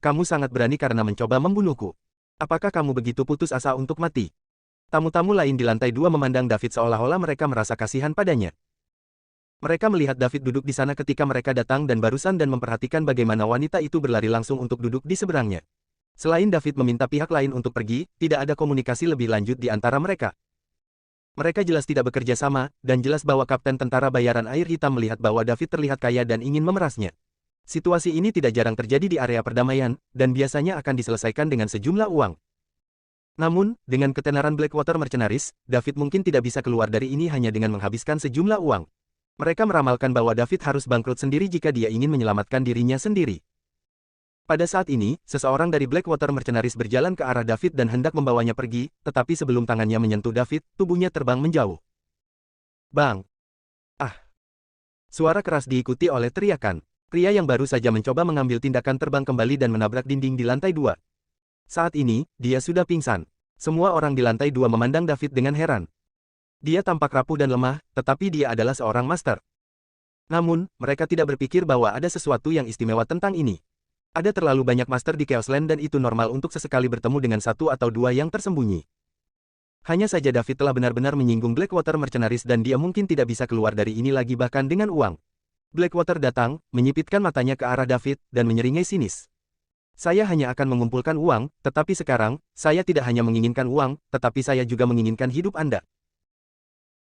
Kamu sangat berani karena mencoba membunuhku. Apakah kamu begitu putus asa untuk mati? Tamu-tamu lain di lantai 2 memandang David seolah-olah mereka merasa kasihan padanya. Mereka melihat David duduk di sana ketika mereka datang dan barusan dan memperhatikan bagaimana wanita itu berlari langsung untuk duduk di seberangnya. Selain David meminta pihak lain untuk pergi, tidak ada komunikasi lebih lanjut di antara mereka. Mereka jelas tidak bekerja sama, dan jelas bahwa Kapten Tentara Bayaran Air Hitam melihat bahwa David terlihat kaya dan ingin memerasnya. Situasi ini tidak jarang terjadi di area perdamaian, dan biasanya akan diselesaikan dengan sejumlah uang. Namun, dengan ketenaran Blackwater Mercenaries, David mungkin tidak bisa keluar dari ini hanya dengan menghabiskan sejumlah uang. Mereka meramalkan bahwa David harus bangkrut sendiri jika dia ingin menyelamatkan dirinya sendiri. Pada saat ini, seseorang dari Blackwater Mercenaries berjalan ke arah David dan hendak membawanya pergi, tetapi sebelum tangannya menyentuh David, tubuhnya terbang menjauh. Bang! Ah! Suara keras diikuti oleh teriakan. Pria yang baru saja mencoba mengambil tindakan terbang kembali dan menabrak dinding di lantai 2. Saat ini, dia sudah pingsan. Semua orang di lantai 2 memandang David dengan heran. Dia tampak rapuh dan lemah, tetapi dia adalah seorang master. Namun, mereka tidak berpikir bahwa ada sesuatu yang istimewa tentang ini. Ada terlalu banyak master di Chaosland dan itu normal untuk sesekali bertemu dengan satu atau dua yang tersembunyi. Hanya saja David telah benar-benar menyinggung Blackwater Mercenaries dan dia mungkin tidak bisa keluar dari ini lagi bahkan dengan uang. Blackwater datang, menyipitkan matanya ke arah David, dan menyeringai sinis. Saya hanya akan mengumpulkan uang, tetapi sekarang, saya tidak hanya menginginkan uang, tetapi saya juga menginginkan hidup Anda.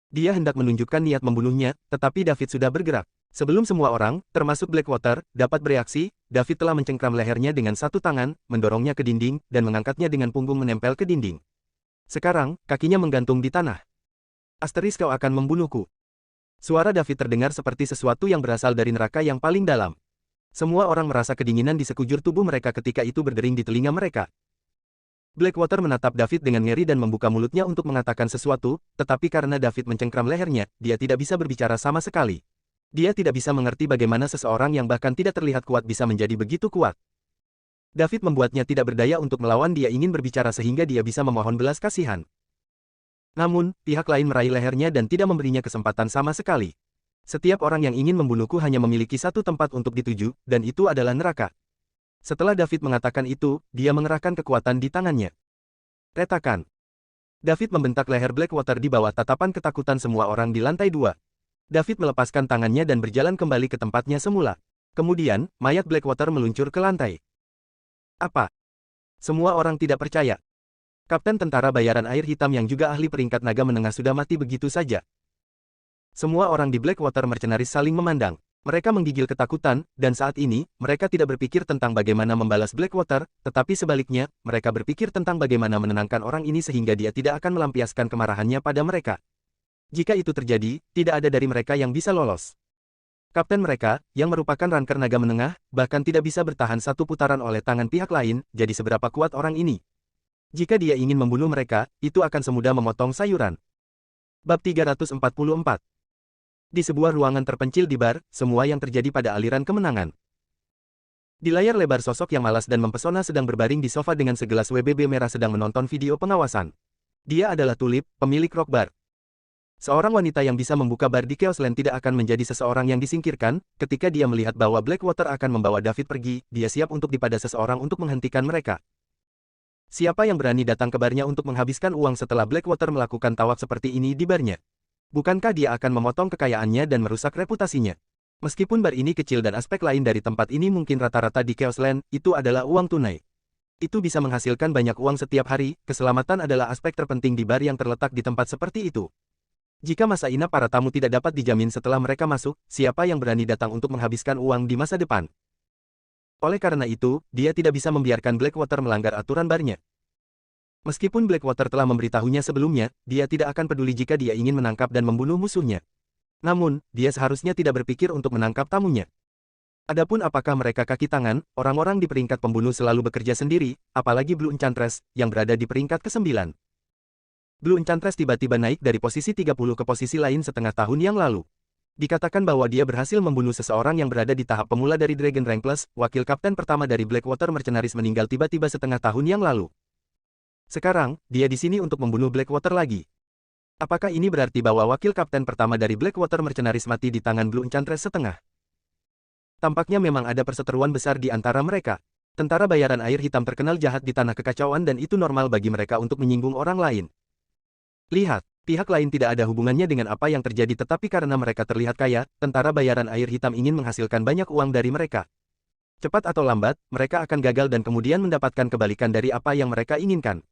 Dia hendak menunjukkan niat membunuhnya, tetapi David sudah bergerak. Sebelum semua orang, termasuk Blackwater, dapat bereaksi, David telah mencengkram lehernya dengan satu tangan, mendorongnya ke dinding, dan mengangkatnya dengan punggung menempel ke dinding. Sekarang, kakinya menggantung di tanah. Kau akan membunuhku. Suara David terdengar seperti sesuatu yang berasal dari neraka yang paling dalam. Semua orang merasa kedinginan di sekujur tubuh mereka ketika itu berdering di telinga mereka. Blackwater menatap David dengan ngeri dan membuka mulutnya untuk mengatakan sesuatu, tetapi karena David mencengkram lehernya, dia tidak bisa berbicara sama sekali. Dia tidak bisa mengerti bagaimana seseorang yang bahkan tidak terlihat kuat bisa menjadi begitu kuat. David membuatnya tidak berdaya untuk melawan. Dia ingin berbicara sehingga dia bisa memohon belas kasihan. Namun, pihak lain meraih lehernya dan tidak memberinya kesempatan sama sekali. Setiap orang yang ingin membunuhku hanya memiliki satu tempat untuk dituju, dan itu adalah neraka. Setelah David mengatakan itu, dia mengerahkan kekuatan di tangannya. Retakan. David membentak leher Blackwater di bawah tatapan ketakutan semua orang di lantai 2. David melepaskan tangannya dan berjalan kembali ke tempatnya semula. Kemudian, mayat Blackwater meluncur ke lantai. Apa? Semua orang tidak percaya. Kapten tentara bayaran air hitam yang juga ahli peringkat naga menengah sudah mati begitu saja. Semua orang di Blackwater Mercenaries saling memandang. Mereka menggigil ketakutan, dan saat ini, mereka tidak berpikir tentang bagaimana membalas Blackwater, tetapi sebaliknya, mereka berpikir tentang bagaimana menenangkan orang ini sehingga dia tidak akan melampiaskan kemarahannya pada mereka. Jika itu terjadi, tidak ada dari mereka yang bisa lolos. Kapten mereka, yang merupakan ranker naga menengah, bahkan tidak bisa bertahan satu putaran oleh tangan pihak lain, jadi seberapa kuat orang ini. Jika dia ingin membunuh mereka, itu akan semudah memotong sayuran. Bab 344. Di sebuah ruangan terpencil di bar, semua yang terjadi pada aliran kemenangan. Di layar lebar sosok yang malas dan mempesona sedang berbaring di sofa dengan segelas WBB merah sedang menonton video pengawasan. Dia adalah Tulip, pemilik rock bar. Seorang wanita yang bisa membuka bar di Chaosland tidak akan menjadi seseorang yang disingkirkan. Ketika dia melihat bahwa Blackwater akan membawa David pergi, dia siap untuk dipada seseorang untuk menghentikan mereka. Siapa yang berani datang ke barnya untuk menghabiskan uang setelah Blackwater melakukan tawaf seperti ini di barnya? Bukankah dia akan memotong kekayaannya dan merusak reputasinya? Meskipun bar ini kecil dan aspek lain dari tempat ini mungkin rata-rata di Chaosland, itu adalah uang tunai. Itu bisa menghasilkan banyak uang setiap hari, keselamatan adalah aspek terpenting di bar yang terletak di tempat seperti itu. Jika masa inap para tamu tidak dapat dijamin setelah mereka masuk, siapa yang berani datang untuk menghabiskan uang di masa depan? Oleh karena itu, dia tidak bisa membiarkan Blackwater melanggar aturan barnya. Meskipun Blackwater telah memberitahunya sebelumnya, dia tidak akan peduli jika dia ingin menangkap dan membunuh musuhnya. Namun, dia seharusnya tidak berpikir untuk menangkap tamunya. Adapun apakah mereka kaki tangan, orang-orang di peringkat pembunuh selalu bekerja sendiri, apalagi Blue Enchantress, yang berada di peringkat ke-9. Blue Enchantress tiba-tiba naik dari posisi 30 ke posisi lain setengah tahun yang lalu. Dikatakan bahwa dia berhasil membunuh seseorang yang berada di tahap pemula dari Dragon Rank Plus, wakil kapten pertama dari Blackwater Mercenaries meninggal tiba-tiba setengah tahun yang lalu. Sekarang, dia di sini untuk membunuh Blackwater lagi. Apakah ini berarti bahwa wakil kapten pertama dari Blackwater Mercenaries mati di tangan Blue Enchantress setengah? Tampaknya memang ada perseteruan besar di antara mereka. Tentara bayaran air hitam terkenal jahat di tanah kekacauan dan itu normal bagi mereka untuk menyinggung orang lain. Lihat, pihak lain tidak ada hubungannya dengan apa yang terjadi tetapi karena mereka terlihat kaya, tentara bayaran air hitam ingin menghasilkan banyak uang dari mereka. Cepat atau lambat, mereka akan gagal dan kemudian mendapatkan kebalikan dari apa yang mereka inginkan.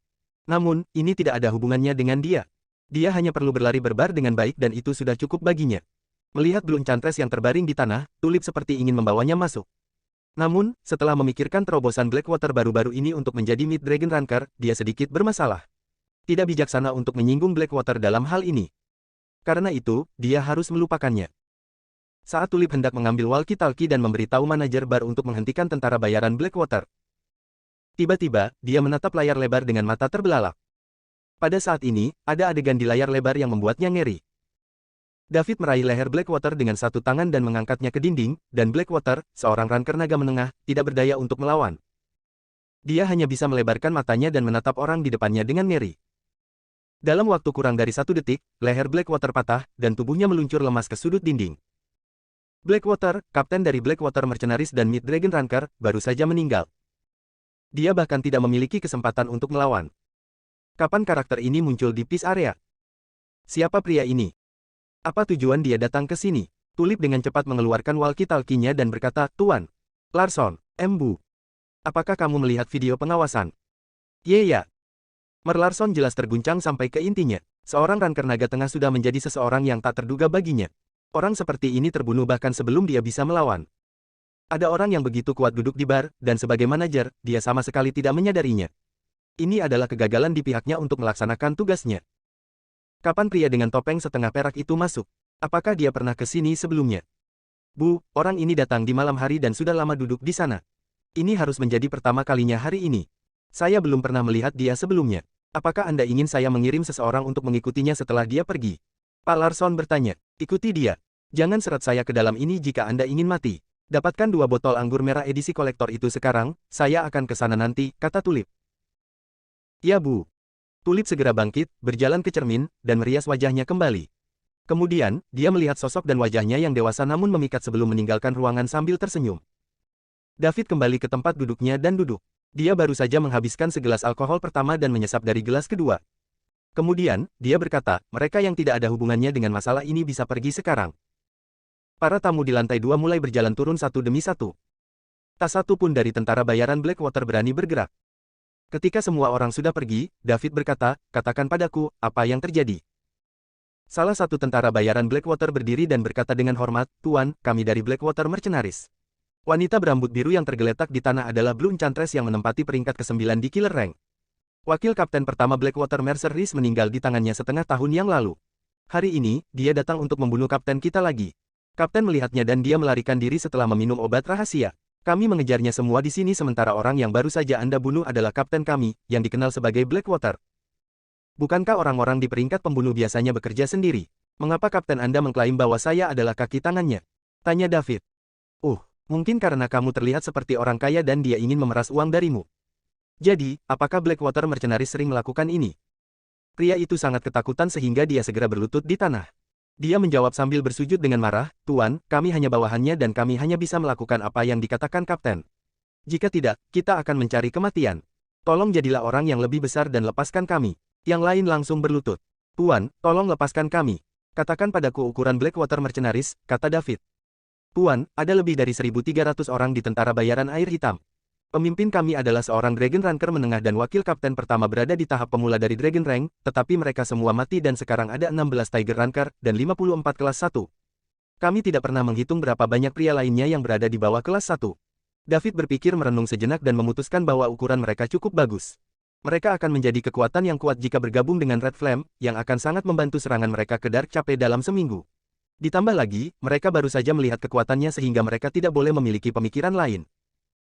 Namun, ini tidak ada hubungannya dengan dia. Dia hanya perlu berlari berbar dengan baik dan itu sudah cukup baginya. Melihat Blue Enchantress yang terbaring di tanah, Tulip seperti ingin membawanya masuk. Namun, setelah memikirkan terobosan Blackwater baru-baru ini untuk menjadi Mid Dragon Ranker, dia sedikit bermasalah. Tidak bijaksana untuk menyinggung Blackwater dalam hal ini. Karena itu, dia harus melupakannya. Saat Tulip hendak mengambil walkie-talkie dan memberitahu manajer bar untuk menghentikan tentara bayaran Blackwater. Tiba-tiba, dia menatap layar lebar dengan mata terbelalak. Pada saat ini, ada adegan di layar lebar yang membuatnya ngeri. David meraih leher Blackwater dengan satu tangan dan mengangkatnya ke dinding, dan Blackwater, seorang ranker naga menengah, tidak berdaya untuk melawan. Dia hanya bisa melebarkan matanya dan menatap orang di depannya dengan ngeri. Dalam waktu kurang dari 1 detik, leher Blackwater patah, dan tubuhnya meluncur lemas ke sudut dinding. Blackwater, kapten dari Blackwater Mercenaries dan Mid Dragon Ranker, baru saja meninggal. Dia bahkan tidak memiliki kesempatan untuk melawan. Kapan karakter ini muncul di Peace Area? Siapa pria ini? Apa tujuan dia datang ke sini? Tulip dengan cepat mengeluarkan walkie-talkie-nya dan berkata, Tuan Larson, Embu. Apakah kamu melihat video pengawasan? Ya. Mer Larson jelas terguncang sampai ke intinya. Seorang ranker naga tengah sudah menjadi seseorang yang tak terduga baginya. Orang seperti ini terbunuh bahkan sebelum dia bisa melawan. Ada orang yang begitu kuat duduk di bar, dan sebagai manajer, dia sama sekali tidak menyadarinya. Ini adalah kegagalan di pihaknya untuk melaksanakan tugasnya. Kapan pria dengan topeng setengah perak itu masuk? Apakah dia pernah ke sini sebelumnya? Bu, orang ini datang di malam hari dan sudah lama duduk di sana. Ini harus menjadi pertama kalinya hari ini. Saya belum pernah melihat dia sebelumnya. Apakah Anda ingin saya mengirim seseorang untuk mengikutinya setelah dia pergi? Pak Larson bertanya. Ikuti dia. Jangan seret saya ke dalam ini jika Anda ingin mati. Dapatkan 2 botol anggur merah edisi kolektor itu sekarang, saya akan ke sana nanti, kata Tulip. Ya Bu. Tulip segera bangkit, berjalan ke cermin, dan merias wajahnya kembali. Kemudian, dia melihat sosok dan wajahnya yang dewasa namun memikat sebelum meninggalkan ruangan sambil tersenyum. David kembali ke tempat duduknya dan duduk. Dia baru saja menghabiskan segelas alkohol pertama dan menyesap dari gelas kedua. Kemudian, dia berkata, mereka yang tidak ada hubungannya dengan masalah ini bisa pergi sekarang. Para tamu di lantai 2 mulai berjalan turun satu demi satu. Tak satu pun dari tentara bayaran Blackwater berani bergerak. Ketika semua orang sudah pergi, David berkata, katakan padaku, apa yang terjadi? Salah satu tentara bayaran Blackwater berdiri dan berkata dengan hormat, Tuan, kami dari Blackwater Mercenaries. Wanita berambut biru yang tergeletak di tanah adalah Blue Enchantress yang menempati peringkat ke-9 di Killer Rank. Wakil kapten pertama Blackwater Mercenaries meninggal di tangannya setengah tahun yang lalu. Hari ini, dia datang untuk membunuh kapten kita lagi. Kapten melihatnya dan dia melarikan diri setelah meminum obat rahasia. Kami mengejarnya semua di sini sementara orang yang baru saja Anda bunuh adalah kapten kami, yang dikenal sebagai Blackwater. Bukankah orang-orang di peringkat pembunuh biasanya bekerja sendiri? Mengapa kapten Anda mengklaim bahwa saya adalah kaki tangannya? Tanya David. Mungkin karena kamu terlihat seperti orang kaya dan dia ingin memeras uang darimu. Jadi, apakah Blackwater Mercenaries sering melakukan ini? Pria itu sangat ketakutan sehingga dia segera berlutut di tanah. Dia menjawab sambil bersujud dengan marah, Tuan, kami hanya bawahannya dan kami hanya bisa melakukan apa yang dikatakan kapten. Jika tidak, kita akan mencari kematian. Tolong jadilah orang yang lebih besar dan lepaskan kami. Yang lain langsung berlutut. Tuan, tolong lepaskan kami. Katakan padaku ukuran Blackwater Mercenaries, kata David. Tuan, ada lebih dari 1.300 orang di tentara bayaran air hitam. Pemimpin kami adalah seorang Dragon Ranker menengah dan wakil kapten pertama berada di tahap pemula dari Dragon Rank, tetapi mereka semua mati dan sekarang ada 16 Tiger Ranker dan 54 kelas 1. Kami tidak pernah menghitung berapa banyak pria lainnya yang berada di bawah kelas 1. David berpikir merenung sejenak dan memutuskan bahwa ukuran mereka cukup bagus. Mereka akan menjadi kekuatan yang kuat jika bergabung dengan Red Flame, yang akan sangat membantu serangan mereka ke Dark Cape dalam seminggu. Ditambah lagi, mereka baru saja melihat kekuatannya sehingga mereka tidak boleh memiliki pemikiran lain.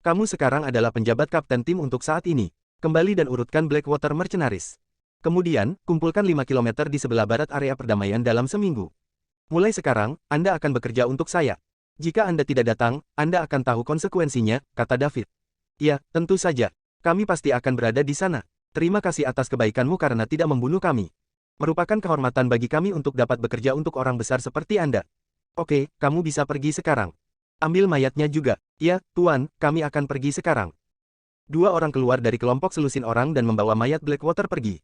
Kamu sekarang adalah penjabat kapten tim untuk saat ini. Kembali dan urutkan Blackwater Mercenaries. Kemudian, kumpulkan 5 km di sebelah barat area perdamaian dalam seminggu. Mulai sekarang, Anda akan bekerja untuk saya. Jika Anda tidak datang, Anda akan tahu konsekuensinya, kata David. Ya, tentu saja. Kami pasti akan berada di sana. Terima kasih atas kebaikanmu karena tidak membunuh kami. Merupakan kehormatan bagi kami untuk dapat bekerja untuk orang besar seperti Anda. Oke, kamu bisa pergi sekarang. Ambil mayatnya juga. Ya, Tuan, kami akan pergi sekarang. Dua orang keluar dari kelompok selusin orang dan membawa mayat Blackwater pergi.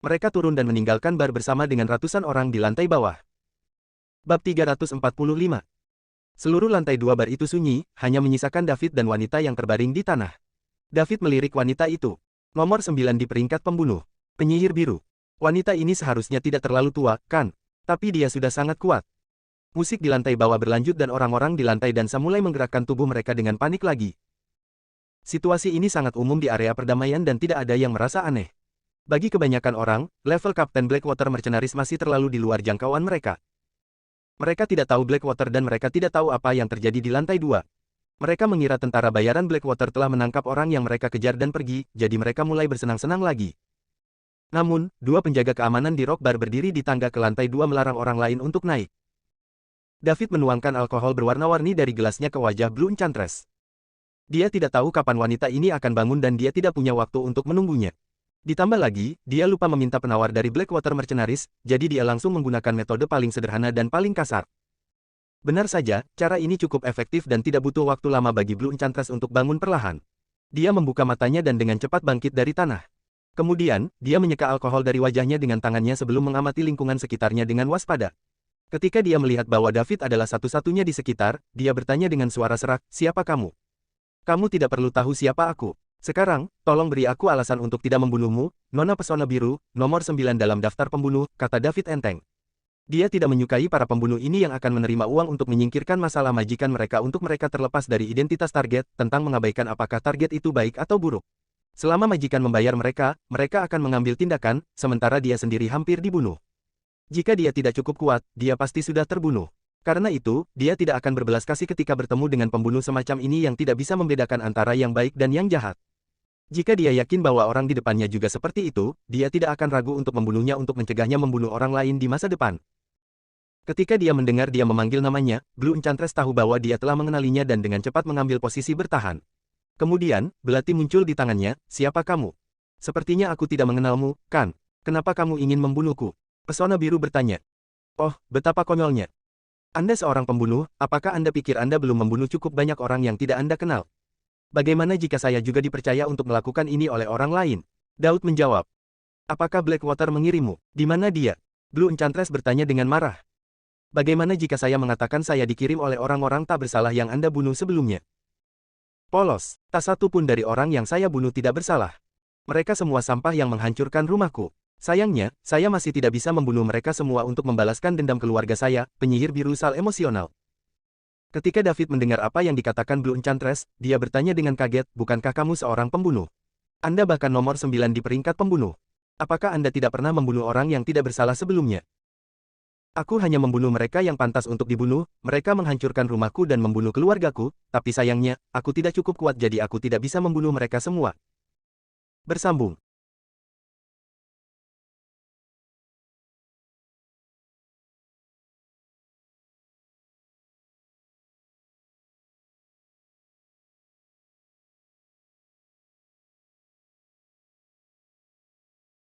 Mereka turun dan meninggalkan bar bersama dengan ratusan orang di lantai bawah. Bab 345. Seluruh lantai 2 bar itu sunyi, hanya menyisakan David dan wanita yang terbaring di tanah. David melirik wanita itu. Nomor 9 di peringkat pembunuh. Penyihir biru. Wanita ini seharusnya tidak terlalu tua, kan? Tapi dia sudah sangat kuat. Musik di lantai bawah berlanjut dan orang-orang di lantai dansa mulai menggerakkan tubuh mereka dengan panik lagi. Situasi ini sangat umum di area perdamaian dan tidak ada yang merasa aneh. Bagi kebanyakan orang, level Kapten Blackwater Mercenaries masih terlalu di luar jangkauan mereka. Mereka tidak tahu Blackwater dan mereka tidak tahu apa yang terjadi di lantai 2. Mereka mengira tentara bayaran Blackwater telah menangkap orang yang mereka kejar dan pergi, jadi mereka mulai bersenang-senang lagi. Namun, dua penjaga keamanan di Rock Bar berdiri di tangga ke lantai 2 melarang orang lain untuk naik. David menuangkan alkohol berwarna-warni dari gelasnya ke wajah Blue Enchantress. Dia tidak tahu kapan wanita ini akan bangun dan dia tidak punya waktu untuk menunggunya. Ditambah lagi, dia lupa meminta penawar dari Blackwater Mercenaries, jadi dia langsung menggunakan metode paling sederhana dan paling kasar. Benar saja, cara ini cukup efektif dan tidak butuh waktu lama bagi Blue Enchantress untuk bangun perlahan. Dia membuka matanya dan dengan cepat bangkit dari tanah. Kemudian, dia menyeka alkohol dari wajahnya dengan tangannya sebelum mengamati lingkungan sekitarnya dengan waspada. Ketika dia melihat bahwa David adalah satu-satunya di sekitar, dia bertanya dengan suara serak, "Siapa kamu?" "Kamu tidak perlu tahu siapa aku. Sekarang, tolong beri aku alasan untuk tidak membunuhmu, Nona Pesona Biru, nomor 9 dalam daftar pembunuh," kata David enteng. Dia tidak menyukai para pembunuh ini yang akan menerima uang untuk menyingkirkan masalah majikan mereka untuk mereka terlepas dari identitas target, tentang mengabaikan apakah target itu baik atau buruk. Selama majikan membayar mereka, mereka akan mengambil tindakan, sementara dia sendiri hampir dibunuh. Jika dia tidak cukup kuat, dia pasti sudah terbunuh. Karena itu, dia tidak akan berbelas kasih ketika bertemu dengan pembunuh semacam ini yang tidak bisa membedakan antara yang baik dan yang jahat. Jika dia yakin bahwa orang di depannya juga seperti itu, dia tidak akan ragu untuk membunuhnya untuk mencegahnya membunuh orang lain di masa depan. Ketika dia mendengar dia memanggil namanya, Blue Enchantress tahu bahwa dia telah mengenalinya dan dengan cepat mengambil posisi bertahan. Kemudian, belati muncul di tangannya, "Siapa kamu? Sepertinya aku tidak mengenalmu, kan?" Kenapa kamu ingin membunuhku? Pesona biru bertanya. Oh, betapa konyolnya. Anda seorang pembunuh, apakah Anda pikir Anda belum membunuh cukup banyak orang yang tidak Anda kenal? Bagaimana jika saya juga dipercaya untuk melakukan ini oleh orang lain? Daud menjawab. Apakah Blackwater mengirimmu? Di mana dia? Blue Enchantress bertanya dengan marah. Bagaimana jika saya mengatakan saya dikirim oleh orang-orang tak bersalah yang Anda bunuh sebelumnya? Polos, tak satu pun dari orang yang saya bunuh tidak bersalah. Mereka semua sampah yang menghancurkan rumahku. Sayangnya, saya masih tidak bisa membunuh mereka semua untuk membalaskan dendam keluarga saya, penyihir biru sal emosional. Ketika David mendengar apa yang dikatakan Blue Enchantress, dia bertanya dengan kaget, bukankah kamu seorang pembunuh? Anda bahkan nomor 9 di peringkat pembunuh. Apakah Anda tidak pernah membunuh orang yang tidak bersalah sebelumnya? Aku hanya membunuh mereka yang pantas untuk dibunuh, mereka menghancurkan rumahku dan membunuh keluargaku, tapi sayangnya, aku tidak cukup kuat jadi aku tidak bisa membunuh mereka semua. Bersambung.